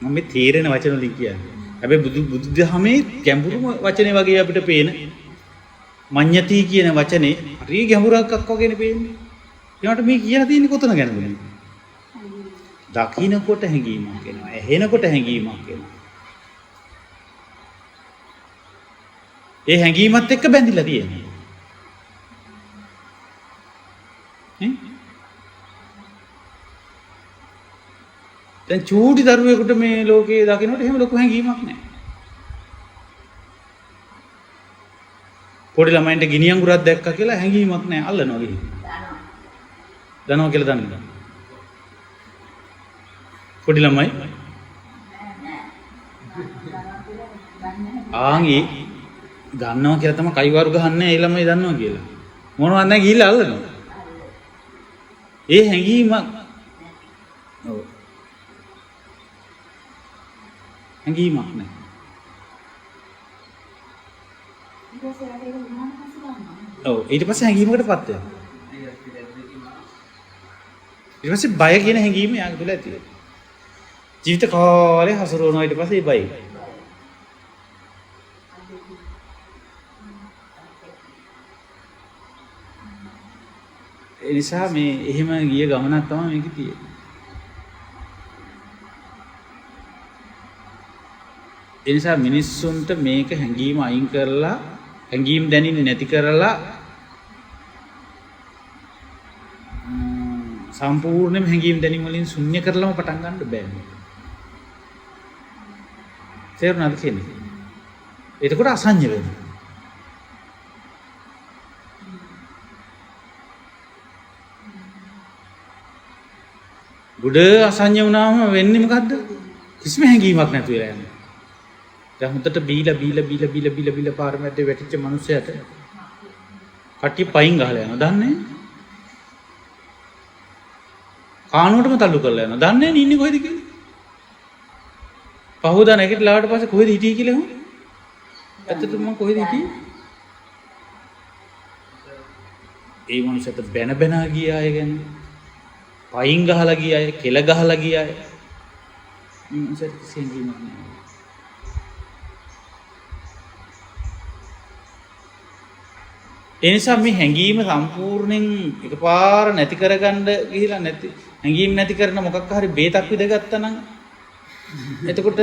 මම මේ තීරණ වචන වලින් කියන්නේ. හැබැයි බුදුදහමේ ගැඹුරුම වචනේ වගේ අපිට පේන මඤ්ඤති කියන වචනේ හරි ගැඹුරක් වගේනේ පේන්නේ. ඒකට මේ කියලා තියෙන්නේ කොතන ගැනද? දකින්නකොට හැඟීමක් එනවා. ඇහෙනකොට හැඟීමක් එනවා. ඒ හැඟීමත් එක්ක බැඳිලා තියෙනවා. දැන් චූටි දරුවෙකුට මේ ලෝකේ දකින්නට එහෙම ලොකු හැඟීමක් නැහැ. පොඩි ළමයින්ට ගිනි අඟුරක් දැක්කා කියලා හැඟීමක් නැහැ. අල්ලනවා ගිහින්. දනවා කියලා දන්නේ. පොඩි ළමයි ආන්ගේ දන්නවා කියලා තමයි කයිවාරු ගහන්නේ ඒ ළමයි දන්නවා කියලා. මොනවද නැහැ ගිහිල්ලා අල්ලනවා. ඒ හැඟීමක් ඔව් හැඟීමක් නැහැ. ඔව් ඊට පස්සේ හැඟීමකටපත් වෙනවා. ඊට පස්සේ බය කියන හැඟීම යාගේ තුල ඇති වෙනවා. ජීවිත කාලේ හසුරුවනවා ඊට පස්සේ බයයි. ඒ නිසා මේ එහෙම ගිය ගමනක් තමයි මේකේ තියෙන්නේ. ඒ නිසා මිනිස්සුන්ට මේක හැඟීම අයින් කරලා හැඟීම් දැනෙන්නේ නැති කරලා සම්පූර්ණයෙන්ම හැඟීම් දැනීම වලින් ශුන්‍ය කරලම පටන් ගන්න බෑ. තේරුණාද කියන්නේ? එතකොට අසඤ්ඤ වෙනවා. ගොඩ අසඤ්ඤ වුණාම වෙන්නේ මොකද්ද? කිසිම හැඟීමක් නැති වෙලා යනවා. දැන් හොඳට බීලා පාර මැද්දේ වැටිච්ච මිනිස්සයාට කට්ටිය පයින් ගහලා යනවා. දන්නේ? කානුවටම තල්ලු කරලා යනවා. දන්නේ නේ ඉන්නේ කොහෙද කියලා? පහුවදා නැගිටලාට පස්සේ කොහෙද හිටියේ කියලා හො? ඇත්තටම මම කොහෙද හිටියේ? ඒ මිනිස්සුන්ට බැන ගිය අය ගැන පයින් ගහලා ගිය අය, කෙල ගහලා ගිය අය. මිනිස්සුන්ට සිංගීමක් නෑ. ඒ නිසා මේ හැඟීම සම්පූර්ණයෙන් එකපාර නැති කරගන්න ගිහිලා නැති හැඟීම් නැති කරන මොකක් හරි බේතක් විදගත්තා නම් එතකොට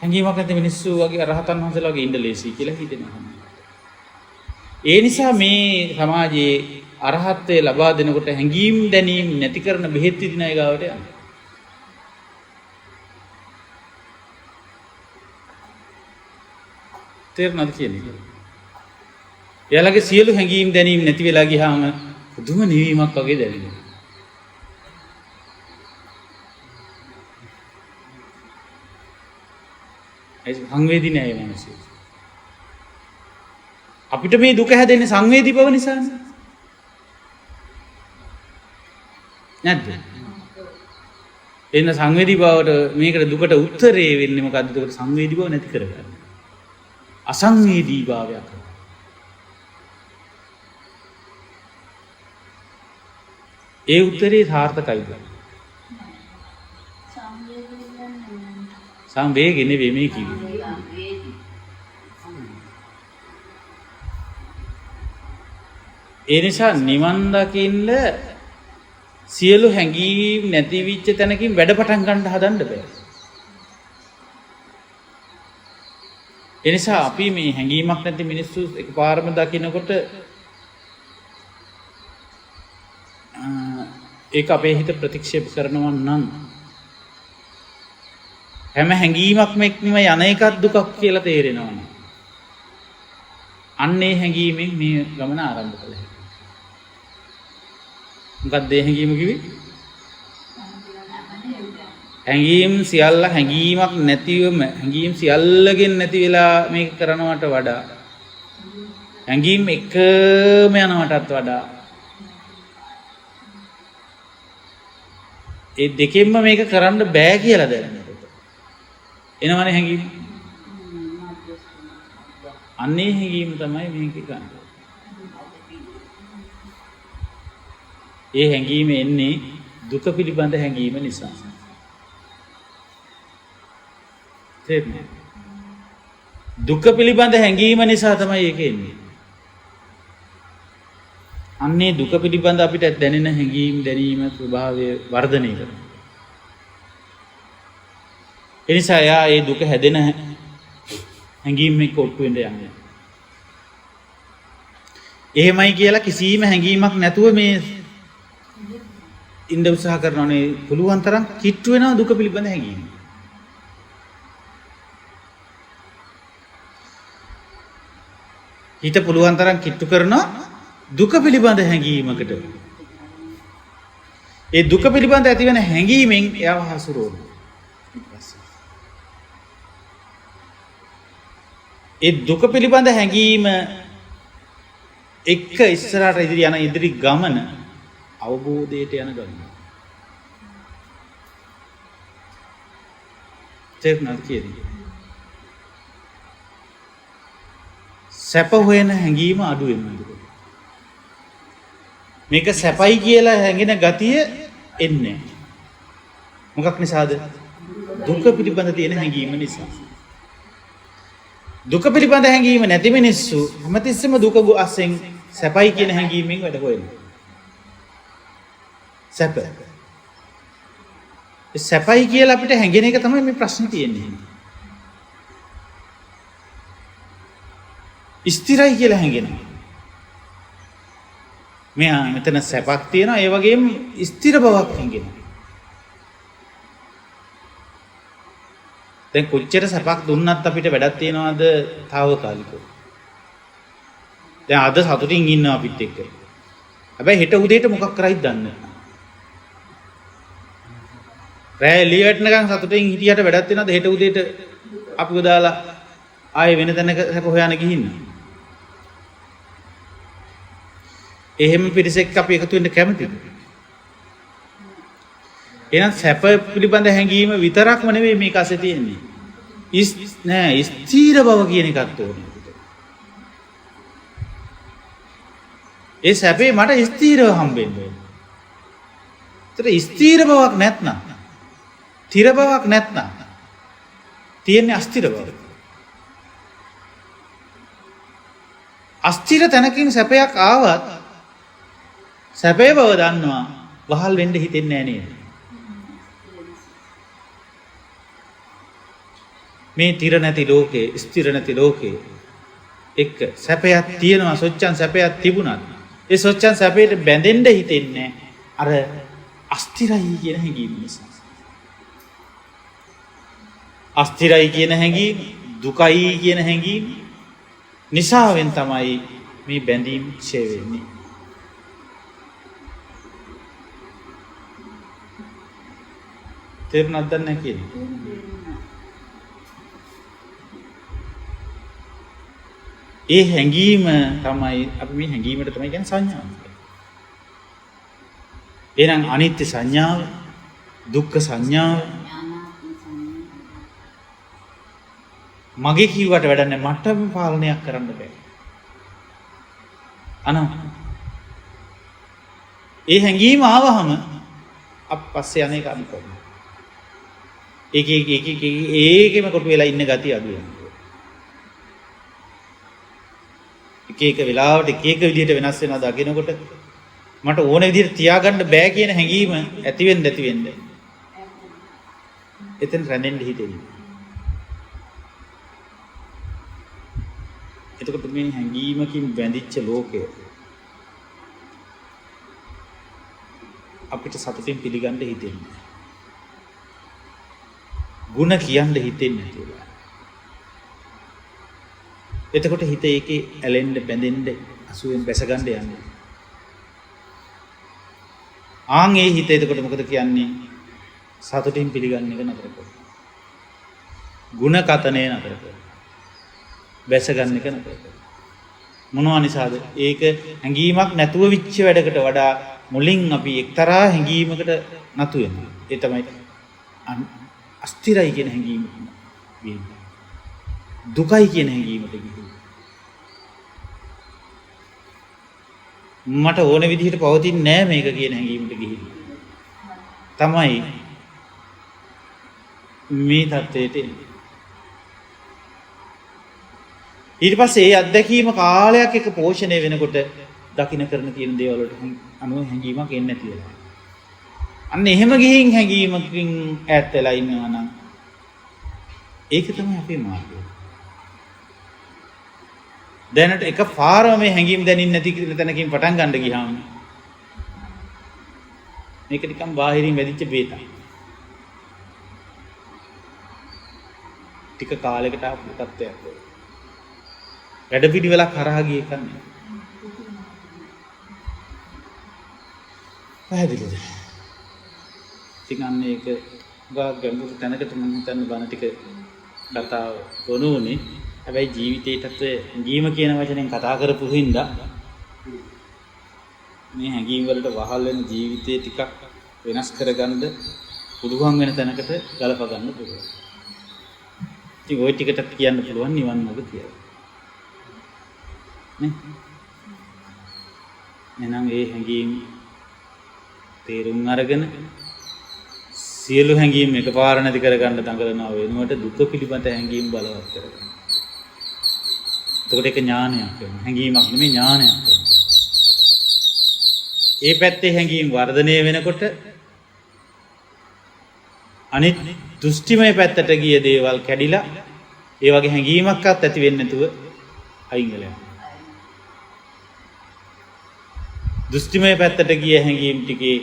හැඟීමක් නැති මිනිස්සු වගේ රහතන් වහන්සේලා වගේ ඉන්න ලේසි කියලා හිතෙනවා. ඒ නිසා මේ සමාජයේ අරහත්ත්වයේ ලබා දෙනකොට හැඟීම් දැනීම් නැති කරන බෙහෙත් විදින අය ගාවට යනවා. තේරුණාද කියන්නේ? එයාලගේ සියලු හැඟීම් දැනීම් නැති වෙලා ගියාම පුදුම නිවීමක් වගේ දැනෙනවා. ඒ සංවේදී නෑ මේ මිනිස්සු. අපිට මේ දුක හැදෙන්නේ සංවේදී බව නිසානේ. නැද්ද? එන්න සංවේදී බවට මේකට දුකට උත්තරේ වෙන්නේ මොකද්ද? දුකට සංවේදී බව නැති කරගන්න. අසංවේදී භාවයක්. ඒ උත්තරේ සාර්ථකයිද? සංවේගය නෙවෙයි මේ කිව්වේ. ඒ නිසා නිවන් දකින්න සියලු හැඟීම් නැති විච්ච තැනකින් වැඩ පටන් ගන්න හදන්න බෑ. ඒ නිසා අපි මේ හැඟීමක් නැති මිනිස්සු එකපාරම දකිනකොට ඒක අපේ හිත ප්‍රතික්ෂේප කරනවා නම් හැම හැඟීමක්ම එක්කම යන එකක් දුකක් කියලා තේරෙනවා. අන්නේ හැඟීමෙන් මේ ගමන ආරම්භ කළා. මොකක්ද ඒ හැඟීම කිව්වේ? හැඟීම් සියල්ල හැඟීමක් නැතිවම හැඟීම් සියල්ලකින් නැති වෙලා මේක කරනවට වඩා හැඟීම් එකම යනවටත් වඩා ඒ දෙකෙන්ම මේක කරන්න බෑ කියලා දැනනකොට එනවනේ හැඟීම්. අන්නේ හැඟීම තමයි මේක ගන්න. ඒ හැඟීම එන්නේ දුක පිළිබඳ හැඟීම නිසා. තේරුණාද? දුක පිළිබඳ හැඟීම නිසා තමයි ඒක එන්නේ. අන්නේ දුක පිළිබඳ අපිට දැනෙන හැඟීම් දැනීම ස්වභාවය වර්ධනය කරනවා. ඒ නිසා යා ඒ දුක හැදෙන හැඟීම් එක්ක ඔප්පු වෙන්න යන්නේ. එහෙමයි කියලා කිසිම හැඟීමක් නැතුව මේ ඉන්න උත්සාහ කරනවානේ පුළුවන් තරම් කිට්ටු වෙනවා දුක පිළිබඳ හැඟීම. හිත පුළුවන් තරම් කිට්ටු කරනවා දුක පිළිබඳ හැඟීමකට. ඒ දුක පිළිබඳ ඇතිවෙන හැඟීමෙන් එයාව හසුරුවනවා. ඒ දුක පිළිබඳ හැඟීම එක්ක ඉස්සරහට ඉදිරි ගමන අවබෝධයට යන ගමන. තේරුණාද කියන්නේ? සැප හොයන හැඟීම අඩු වෙනවා. මේක සැපයි කියලා හැඟෙන ගතිය එන්නේ. මොකක් නිසාද? දුක පිළිබඳ තියෙන හැඟීම නිසා. දුක පිළිබඳ හැඟීම නැති මිනිස්සු හැමතිස්සෙම දුක අස්සෙන් සැපයි කියන හැඟීමෙන් වැඩ හොයනවා. සැප. ඒ සැපයි කියලා අපිට හැඟෙන එක තමයි මේ ප්‍රශ්නේ තියෙන්නේ. ස්ථිරයි කියලා හැඟෙනවා. මෙයා මෙතන සැපක් තියෙනවා ඒ වගේම ස්ථිර බවක් හැඟෙනවා. දැන් කොච්චර සැපක් දුන්නත් අපිට වැඩක් තියනවාද తాවකාලිකව. දැන් අද සතුටින් ඉන්නවා අපිත් එක්ක. හැබැයි හෙට උදේට මොකක් කරයිද දන්නේ නැහැ. රෑ එළිය වැටෙනකන් සතුටින් හිටියට වැඩක් තියනවාද හෙට උදේට අපිව දාලා ආයේ වෙන තැනක සැප හොයන්න ගිහින්. එහෙම පිරිසෙක් අපි එකතු වෙන්න කැමතිද? එහෙනම් සැප පිළිබඳ හැඟීම විතරක්ම නෙවෙයි මේක ඇසේ තියෙන්නේ. නෑ ස්ථීර බව කියන එකත් ඕනේ. ඒ සැපේ මට ස්ථීරව හම්බෙන්න ඕනේ. ඒතර ස්ථීර බවක් නැත්නම්, තිර බවක් නැත්නම් තියෙන්නේ අස්ථිර බව. අස්ථිර තැනකින් සැපයක් ආවත් සැපේ බව දන්නවා වහල් වෙන්න හිතෙන්නේ නෑ නේද? මේ තිර නැති ලෝකේ, ස්ථිර නැති ලෝකේ එක්ක සැපයක් තියෙනවා, සොච්චන් සැපයක් තිබුණත් ඒ සොච්චන් සැපේට බැඳෙන්න හිතෙන්නේ අර අස්ථිරයි කියන හැඟීම නිසා. අස්ථිරයි කියන හැඟීම, දුකයි කියන හැඟීම නිසාවෙන් තමයි මේ බැඳීම් ඡේ වෙන්නේ. තේරුණාද නැහැ කියන්නේ? ඒ හැඟීම තමයි අපි මේ හැඟීමට තමයි කියන්නේ සංඥාව. එහෙනම් අනිත්‍ය සංඥාව, දුක්ඛ සංඥාව අනාත්ම සංඥා. මගේ කිව්වට වැඩක් නැහැ. මටම පාලනයක් කරන්න බෑ. ඒ හැඟීම ආවහම පස්සේ අනේ කම කරනවා. ඒකෙම කොටු වෙලා ඉන්න ගතිය අඩු වෙනවා. එක වෙලාවට එක විදිහට වෙනස් වෙනවා දකිනකොට මට ඕන විදිහට තියාගන්න බෑ කියන හැඟීම ඇති වෙන්න එතන රැඳෙන්න හිතෙන්නේ. එතකොට මේ හැඟීමකින් බැඳිච්ච ලෝකය අපිට සතුටින් පිළිගන්න හිතෙන්නේ. ಗುಣ කියන්න හිතෙන්නේ නැතිලා. එතකොට හිත ඒකේ ඇලෙන්න බැඳෙන්න අසුවෙන් බැස ගන්න යන්නේ. ආන් ඒ හිත එතකොට මොකද කියන්නේ? සතුටින් පිළිගන්න එක නතර කරනවා. ಗುಣ කතනේ නතර කරනවා. බැස ගන්න එක නතර කරනවා. මොනවා නිසාද? ඒක හැඟීමක් නැතුව විච්ච වැඩකට වඩා මුලින් අපි එක්තරා හැඟීමකට නතු වෙනවා. ඒ තමයි අස්තිරයි කියන හැඟීම වෙන්නේ. දුකයි කියන හැඟීමට ගිහින්. මට ඕන විදිහට පවතින්නේ නැහැ මේක කියන හැඟීමට ගිහින්. තමයි මේ தത്വෙට එන්නේ. ඊට පස්සේ ඒ අත්දැකීම කාලයක් එක පෝෂණය වෙනකොට දකින්න කරන තියෙන දේවල් වලට අනුව හැඟීමක් එන්නේ නැති වෙනවා. අන්න එහෙම ගිහින් හැඟීමකින් ඈත් වෙලා ඉන්නවා නම් ඒක තමයි අපේ මාර්ගය. දැනට එක පාරම මේ හැඟීම් දැනින්න නැති තැනකින් පටන් ගන්න ගියාම මේක නිකන් බාහිරින් වැදිච්ච බේතක්. ටික කාලයකට ආපු තත්ත්වයක්. වැඩ පිළිවෙලක් හරහා ගියේ කන්නේ. පැහැදිලිද? ඉතින් අන්න ඒක ගැඹුරු තැනකට මම හිතන්නේ බණ ටික කතාව වුණෝනේ. හැබැයි ජීවිතේටත් හැඟීම කියන වචනෙන් කතා කරපු හින්දා මේ හැඟීම් වලට වහල් වෙන ජීවිතේ ටිකක් වෙනස් කරගන්න පුළුවන් වෙන තැනකට ගලප ගන්න පුළුවන්. ඉතින් ওই ටිකට කියන්න පුළුවන් නිවන් මාර්ග කියලා. නේ? එහෙනම් ඒ හැඟීම් තේරුම් අරගෙන සියලු හැඟීම් එකපාර නැති කරගන්න දඟලනවා වෙනුවට දුක පිළිබඳ හැඟීම් බලවත් කරගන්න. එතකොට ඒක ඥානයක් වෙනවා. හැඟීමක් නෙමෙයි ඥානයක් වෙනවා. ඒ පැත්තේ හැඟීම් වර්ධනය වෙනකොට අනිත් දෘෂ්ටිමය පැත්තට ගිය දේවල් කැඩිලා ඒ වගේ හැඟීමක්වත් ඇති වෙන්නේ නැතුව අයින් වෙලා යනවා. දෘෂ්ටිමය පැත්තට ගිය හැඟීම් ටිකේ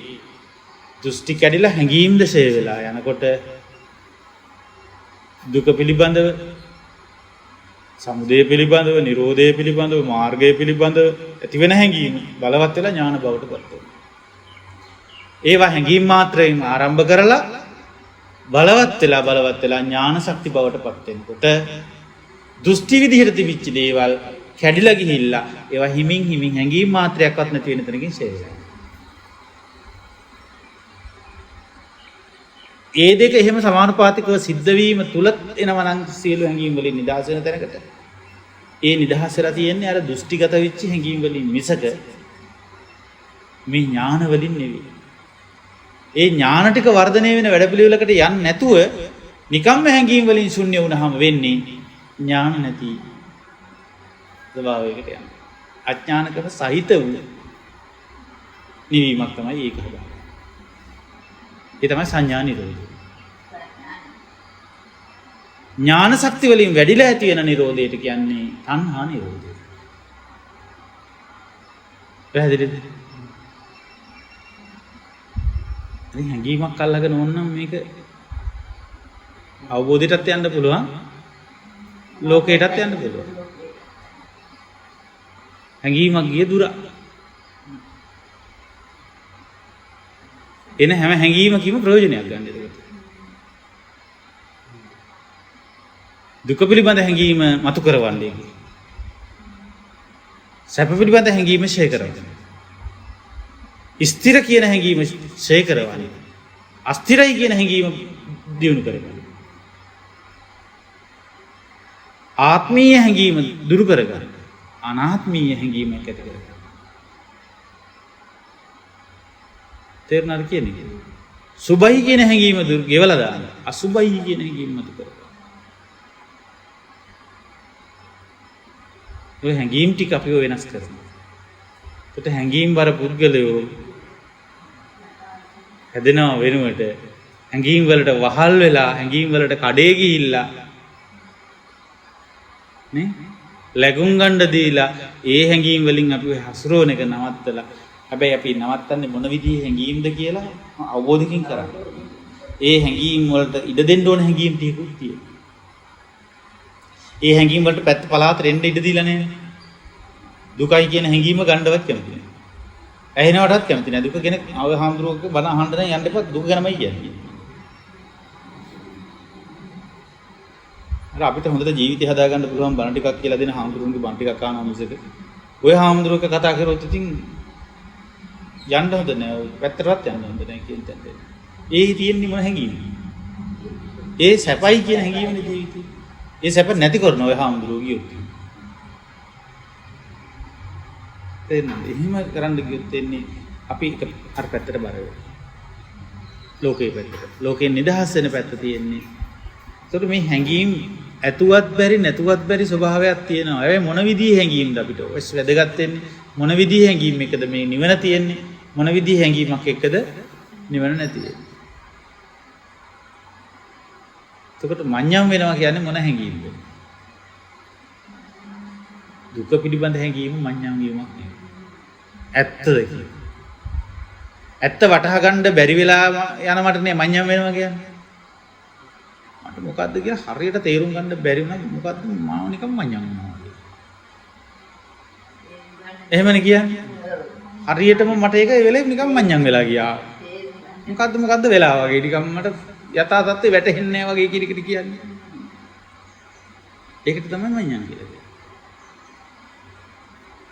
දෘෂ්ටි කැඩිලා හැඟීම් දැසේ වෙලා යනකොට දුක පිළිබඳව, සමුදය පිළිබඳව, නිරෝධය පිළිබඳව, මාර්ගය පිළිබඳව ඇති වෙන හැඟීම් බලවත් වෙලා ඥාන බවට පත් වෙනවා. ඒවා හැඟීම් මාත්‍රයෙන් ආරම්භ කරලා බලවත් වෙලා ඥාන ශක්ති බවට පත් වෙනකොට දෘෂ්ටි විදිහට තිබිච්ච දේවල් කැඩිලා ගිහිල්ලා ඒවා හිමින් හැඟීම් මාත්‍රයක්වත් නැති වෙන තැනකින් ෂේර් වෙනවා. ඒ දෙක එහෙම සමානුපාතිකව සිද්ධ වීම තුල එනවා නම් සියලු හැඟීම් වලින් නිදහස් වෙන තැනකට. ඒ නිදහස් වෙලා තියෙන්නේ අර දෘෂ්ටිගත වෙච්ච හැඟීම් වලින් මිසක මේ ඥාන වලින් නෙවෙයි. ඒ ඥාන ටික වර්ධනය වෙන වැඩපිළිවෙලකට යන්නේ නැතුව නිකම්ම හැඟීම් වලින් ශුන්‍ය වුණාම වෙන්නේ ඥාන නැති ස්වභාවයකට යනවා. අඥානකම සහිත වූ නිවීමක් තමයි ඒක හදන්නේ. ඒ තමයි සංඥා නිරෝධය. ඥාන ශක්ති වලින් වැඩිලා ඇති වෙන නිරෝධයට කියන්නේ තණ්හා නිරෝධය. පැහැදිලිද? ඉතින් හැඟීමක් අල්ලගෙන ඕනනම් මේක අවබෝධයටත් යන්න පුළුවන්, ලෝකයටත් යන්න පුළුවන්. හැඟීමක් ගිය දුර. එන හැම හැඟීමකම ප්‍රයෝජනයක් ගන්න එතකොට. දුක පිළිබඳ හැඟීම මතු කරවන්නේ. සැප පිළිබඳ හැඟීම ෂේ කරගන්න. ස්ථිර කියන හැඟීම ඡය කරවන්න. අස්ථිරයි කියන හැඟීම දියුණු කරගන්න. ආත්මීය හැඟීම දුරු කරගන්න. අනාත්මීය හැඟීමක් ඇති කරගන්න. තේරුණාද කියන්නේ? සුභයි කියන හැඟීම දුරු ගෙවලා දාන්න. අසුභයි කියන හැඟීම මත කරගන්න. ඔය හැඟීම් ටික අපිව වෙනස් කරනවා. ඒකට හැඟීම් බර පුද්ගලයෝ හැදෙනව වෙනුවට හැඟීම් වලට වහල් වෙලා හැඟීම් වලට කඩේ ගිහිල්ලා නේ ලැබුම් ගන්න දීලා ඒ හැඟීම් වලින් අපි හසුරවන එක නවත්තලා හැබැයි අපි නවත්තන්නේ මොන විදිහේ හැඟීම්ද කියලා අවබෝධකින් කරගන්න. ඒ හැඟීම් වලට ඉඩ දෙන්න ඕන හැඟීම් ටිකකුත් තියෙනවා. ඒ හැඟීම් වලට පැත්ත පලාතට එන්න ඉඩ දීලා නැහැ. දුකයි කියන හැඟීම ගන්නවත් කැමති නැහැ. ඇහෙනවටත් කැමති නැහැ. දුක ගැන හාමුදුරුවෝගේ බණ අහන්න නම් යන්න එපා. දුක ගැනමයි කියන්නේ. අර අපිට හොඳට ජීවිතය හදාගන්න පුළුවන් බණ ටිකක් කියලා දෙන හාමුදුරුවන්ගේ බණ ටිකක් අහනවා මිසක ඔය හාමුදුරුවෝක කතා කරොත් ඉතින් යන්න හොඳ නැහැ. ඔය පැත්තටවත් යන්න හොඳ නැහැ කියන තැනට. ඒ තියෙන්නේ මොන හැඟීමද? ඒ සැපයි කියන හැඟීමනේ ජීවිතේ. ඒ සැප නැති කරන ඔය හාමුදුරුවෝ ගියොත්. එහෙම කරන්න ගියොත් එන්නේ අපි අර පැත්තට බර වෙනවා. ලෝකේ පැත්තට. ලෝකේ නිදහස් වෙන පැත්ත තියෙන්නේ. ඒකට මේ හැඟීම් ඇතුවත් බැරි නැතුවත් බැරි ස්වභාවයක් තියෙනවා. ඒ මොන විදිහේ හැඟීම්ද අපිට? ඔස් වැදගත් වෙන්නේ මොන විදිහේ හැඟීම් එකද මේ නිවන තියෙන්නේ? මොන විදිහේ හැඟීමක් එක්කද නිවන නැති වෙන්නේ? එතකොට මඤ්ඤම් වෙනවා කියන්නේ මොන හැඟීම්ද? දුක පිළිබඳ හැඟීම මඤ්ඤම් වීමක් නෙවෙයි. ඇත්තද කියන්නේ. ඇත්ත වටහා ගන්න බැරි වෙලා යනවට නේ මඤ්ඤම් වෙනවා කියන්නේ. මට මොකද්ද කියලා හරියට තේරුම් ගන්න බැරි වුණා මොකද්ද මාව නිකන් මඤ්ඤම් වෙනවා. එහෙමනේ කියන්නේ. හරියටම මට ඒක ඒ වෙලේ නිකන් මඤ්ඤම් වෙලා ගියා. මොකද්ද වෙලා වගේ නිකන් මට යථා තත්ත්වය වැටහෙන්නේ නැහැ වගේ කියන එකට කියන්නේ. ඒකට තමයි මඤ්ඤම් කියලා කියන්නේ.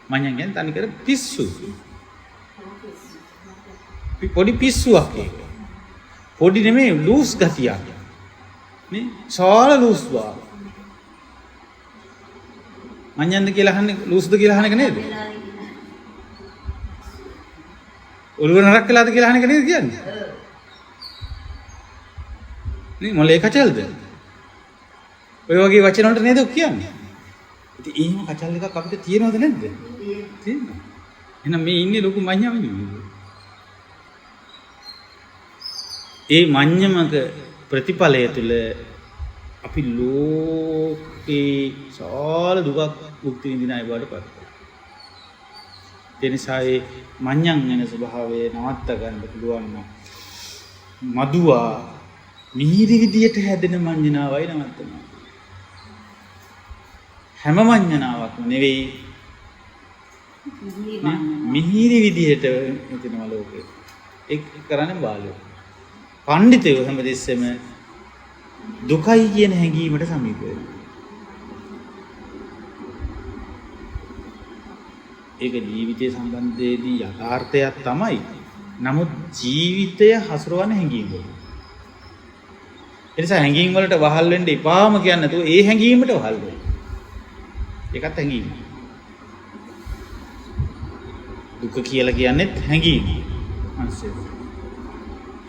මඤ්ඤම් කියන්නේ තනිකර පිස්සු. පොඩි පිස්සුවක් ඒක. පොඩි නෙමෙයි ලූස් ගතියක්. නේ? සාල ලූස් වා. මඤ්ඤම්ද කියලා අහන්නේ ලූස්ද කියලා අහන එක නේද? ඔළුව නරක් කළාද කියලා අහන එක නේද කියන්නේ? නේ මොලේ කචල්ද? ඔය වගේ වචන වලට නේද කියන්නේ? ඉතින් එහෙම කචල් එකක් අපිට තියෙනවද නැද්ද? තියෙනවා. එහෙනම් මේ ඉන්නේ ලොකු මඤ්ඤමනේ. ඒ මඤ්ඤමක ප්‍රතිඵලය තුළ අපි ලෝකේ සාල දුකක් මුක්ති විඳින අය බවට පත් වෙනවා. ඒ නිසා ඒ මඤ්ඤම් වෙන ස්වභාවය නවත්ත ගන්න පුළුවන් නම් මදුවා මිහිරි විදියට හැදෙන මඤ්ඤණාවයි නවත්තනවා. හැම මඤ්ඤණාවක්ම නෙවෙයි මිහිරි විදියට හිතනවා ලෝකේ. ඒක කරන්නේ බාලයෝ. පඬිතුයෝ හැමදෙස්සෙම දුකයි කියන හැඟීමට සමීප වෙනවා. ඒක ජීවිතය සම්බන්ධයේදී යථාර්ථයක් තමයි. නමුත් ජීවිතය හසුරවන හැඟීම් වල. ඒ නිසා හැඟීම් වලට වහල් වෙන්න එපාම කියන්නේ නැතුව ඒ හැඟීමට වහල් වෙන්න. ඒකත් හැඟීම. දුක කියලා කියන්නේත් හැඟීම. අනිසෙත්.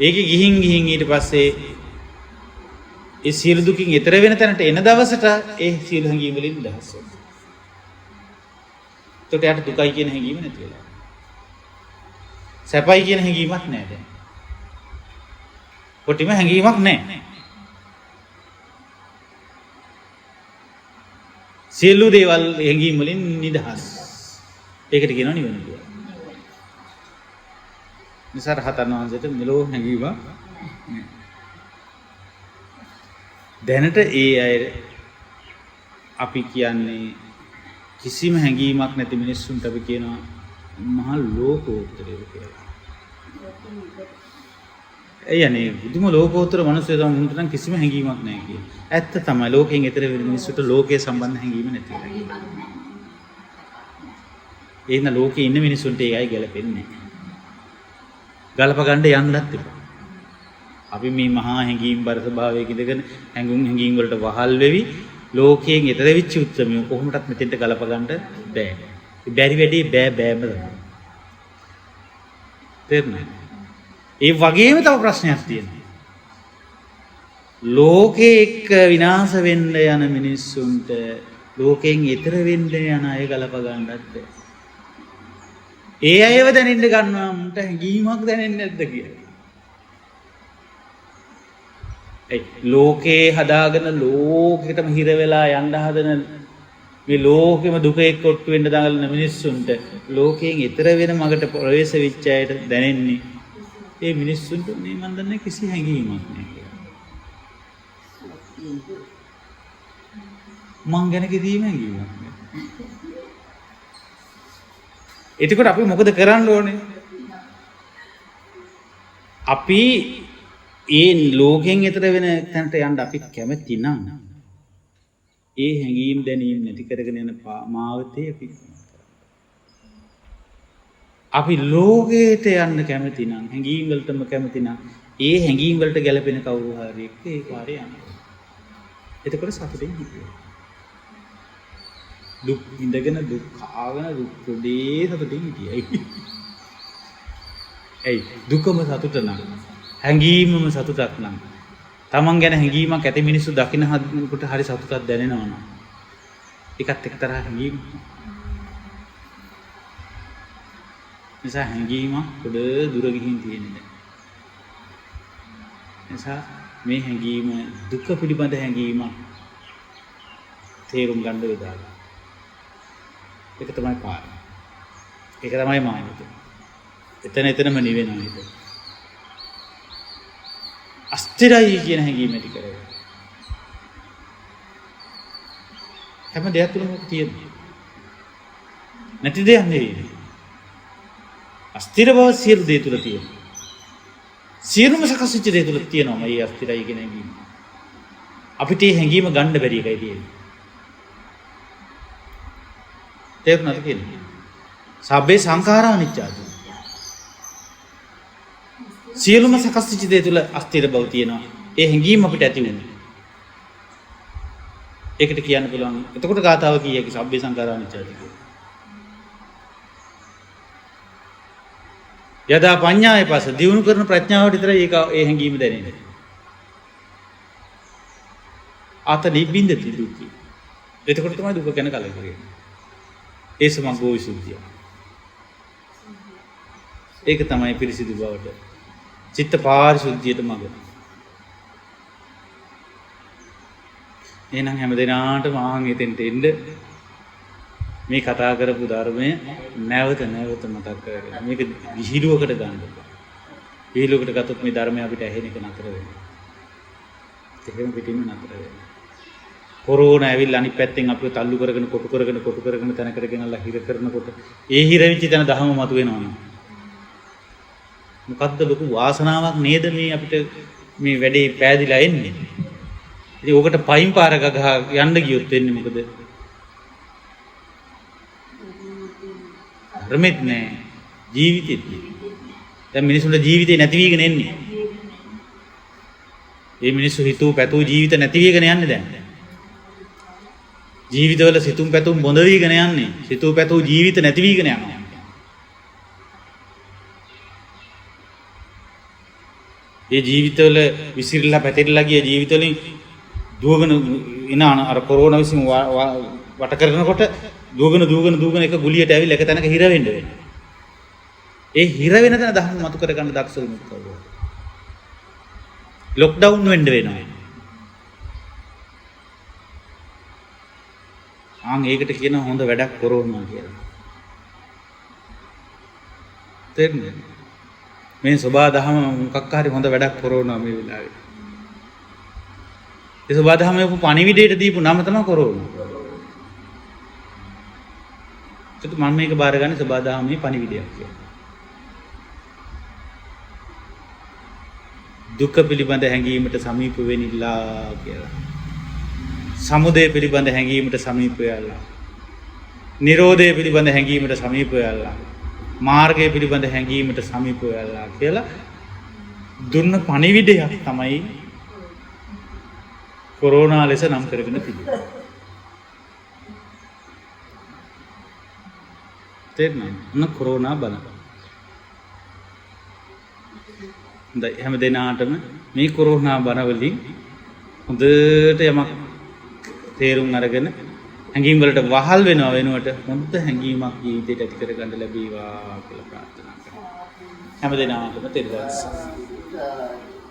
ඒකේ ගිහින් ඊට පස්සේ ඒ සියලු දුකින් එතර වෙන තැනට එන දවසට ඒ සියලු හැඟීම් වලින් නිදහස් වෙනවා. එතකොට යාට දුකයි කියන හැඟීම නැති වෙලා. සැපයි කියන හැඟීමක් නැහැ දැන්. කොටිම හැඟීමක් නැහැ. සියලු දේවල් හැඟීම් වලින් නිදහස්. ඒකට කියනවා නිවන කියලා. නිසා රහතන් වහන්සේට මෙලෝ හැඟීමක් නැහැ. දැනට ඒ අය අපි කියන්නේ කිසිම හැඟීමක් නැති මිනිස්සුන්ට අපි කියනවා මහා ලෝකෝත්තරය කියලා. ඒ යන්නේ බුදුම ලෝකෝත්තර මිනිස්සු තමයි නම් කිසිම හැඟීමක් නැහැ කියන්නේ. ඇත්ත තමයි ලෝකයෙන් ඈතර වෙන මිනිස්සුන්ට ලෝකයේ සම්බන්ධ හැඟීම නැති වෙනවා. එහෙනම් ලෝකේ ඉන්න මිනිස්සුන්ට ඒකයි ගැලපෙන්නේ නැහැ. ගලප ගන්න යන්නත් එපා. අපි මේ මහා හැඟීම් බර ස්වභාවයක ඉඳගෙන හැඟීම් වලට වහල් වෙවි ලෝකයෙන් ඈතර වෙච්ච උත්සමිය කොහොමදත් මෙතෙන්ට ගලප ගන්න බෑ. බැරි වැඩේ බෑම තමයි. තේරුණාද? ඒ වගේම තව ප්‍රශ්නයක් තියෙනවා. ලෝකේ එක්ක විනාශ වෙන්න යන මිනිස්සුන්ට ලෝකයෙන් ඈතර වෙන්න යන අය ගලප ගන්නත් බෑ. ඒ අයව දැනෙන්න ගන්නවා මුන්ට හැඟීමක් දැනෙන්නේ නැද්ද කියලා. ලෝකේ හදාගෙන ලෝකෙටම හිර වෙලා යන්න හදන මේ ලෝකෙම දුක එක්ක ඔට්ටු වෙන්න දඟලන මිනිස්සුන්ට ලෝකයෙන් ඈතර වෙන මගට ප්‍රවේශ වෙච්ච අයට දැනෙන්නේ ඒ මිනිස්සුන්ට මේ මන් දන්නේ කිසි හැඟීමක් නැහැ කියලා. මං ගැන කිසිම හැඟීමක් නැහැ. එතකොට අපි මොකද කරන්න ඕනේ? අපි ඒ ලෝකයෙන් ඈතර වෙන තැනට යන්න අපි කැමති නම් ඒ හැඟීම් දැනීම් නැති කරගෙන යන මාවතේ අපි ලෝකයට යන්න කැමති නම් හැඟීම් වලටම කැමති නම් ඒ හැඟීම් වලට ගැලපෙන කවුරු හරි එක්ක ඒ කාර්යය යන්න. එතකොට සතුටින් හිටියෝ. දුක් ඉඳගෙන දුක් කාගෙන දුක් පොඩේ සතුටින් හිටියයි. ඒ දුකම සතුට නම් හැඟීමම සතුටක් නම් තමන් ගැන හැඟීමක් ඇති මිනිස්සු දකින්න හදනකොට හරි සතුටක් දැනෙනවා නම් ඒකත් එක්තරා හැඟීමක්. නිසා හැඟීමක් පොඩ දුර ගිහින් තියෙන්නේ. නිසා මේ හැඟීම දුක පිළිබඳ හැඟීමක් තේරුම් ගන්න වෙලාව. ඒක තමයි පාරම. ඒක තමයි මානසික. එතනම නිවෙනවා ඒක. අස්තිරයි කියන හැඟීම ඇති කරගන්න. හැම දෙයක් තුළම තියෙනවා. නැති දෙයක් නෙවෙයි. අස්තිර බව සියලු දේ තුළ තියෙනවා. සියලුම සකස් වෙච්ච දේ තුළ තියෙනවා මේ අස්තිරයි කියන හැඟීම. අපිට මේ හැඟීම ගන්න බැරි එකයි තියෙන්නේ. තේරුණාද කියන්නේ? සබ්බේ සංඛාරා අනිච්චාදී. සියලුම සකස් වෙච්ච දේ තුළ අස්තිර බව තියෙනවා. ඒ හැඟීම අපිට ඇති වෙනවා. ඒකට කියන්න පුළුවන්. එතකොට ගාතාව කීයක සබ්බේ සංඛාරා අනිච්චාදී කියලා. යදා පඤ්ඤාය පස දියුණු කරන ප්‍රඥාවට විතරයි ඒක ඒ හැඟීම දැනෙන්නේ. අත නිබ්බින්දති දුක්ඛ. එතකොට තමයි දුක ගැන කලකිරෙන්නේ. ඒ සමග්ගෝ විසුද්ධිය. ඒක තමයි පිරිසිදු බවට චිත්ත පාරිශුද්ධියට මඟ. එහෙනම් හැම දිනාටම ආන් එතෙන්ට එන්න මේ කතා කරපු ධර්මය නැවත මතක් කරගන්න. මේක විහිළුවකට ගන්න. විහිළුවකට ගත්තොත් මේ ධර්මය අපිට ඇහෙන එක නතර වෙනවා. එහෙම පිටින්ම නතර වෙනවා. කොරෝනා ඇවිල්ලා අනිත් පැත්තෙන් අපිව තල්ලු කරගෙන කොටු කරගෙන තැනකට ගෙනල්ලා හිර කරනකොට ඒ හිර වෙච්ච තැන දහම මතුවෙනවා. මොකද්ද ලොකු වාසනාවක් නේද මේ අපිට මේ වැඩේ පෑදිලා එන්නේ. ඉතින් ඕකට පයින් පාර ගහ යන්න ගියොත් වෙන්නේ මොකද? ධර්මෙත් නෑ ජීවිතෙත් නෑ. දැන් මිනිසුන්ට ජීවිතේ නැති වීගෙන එන්නේ. මේ මිනිස්සු හිතුව පැතුව ජීවිත නැති වීගෙන යන්නේ දැන්. ජීවිතවල සිතුම් පැතුම් බොඳ වීගෙන යන්නේ. සිතුව පැතුව ජීවිත නැති වීගෙන යනවා. ඒ ජීවිතවල විසිරලා පැතිරලා ගිය ජීවිතවලින් දුවගෙන එන අර කොරෝනා විසින් වට කරනකොට දුවගෙන එක ගුලියට ඇවිල්ලා එක තැනක හිර වෙන්න වෙනවා. ඒ හිර වෙන තැන දහම මතු කර ගන්න දක්ෂලුත් කවුරු. ලොක්ඩවුන් වෙන්න වෙනවා. ඒකට කියන හොඳ වැඩක් කොරෝනා කියලා. තේරුණාද? මේ සබා දහම මොකක් හරි හොඳ වැඩක් කොරෝනා මේ වෙලාවේ. ඒ සබා දහම පණිවිඩයට දීපු නම තමයි කොරෝනා. ඒක මම මේක බාරගන්නේ සබා දහමේ පණිවිඩයක් කියලා. දුක පිළිබඳ හැඟීමට සමීප වෙනිලා කියලා. සමුදය පිළිබඳ හැඟීමට සමීප වෙලා. නිරෝධය පිළිබඳ හැඟීමට සමීප වෙලා. මාර්ගය පිළිබඳ හැඟීමට සමීප වෙලා කියලා දුන්න පණිවිඩයක් තමයි කොරෝනා ලෙස නම් කරගෙන තිබෙන්නේ. තේරුණාද? කොරෝනා බල. හොඳයි හැම දිනාටම මේ කොරෝනා බර වලින් හොඳට යමක් තේරුම් අරගෙන හැඟීම් වලට වහල් වෙනව වෙනුවට හොඳ හැඟීමක් ජීවිතයට ඇති කරගන්න ලැබේවා කියලා ප්‍රාර්ථනා කරනවා. හැම දිනාටම තෙරුවන් සරණයි.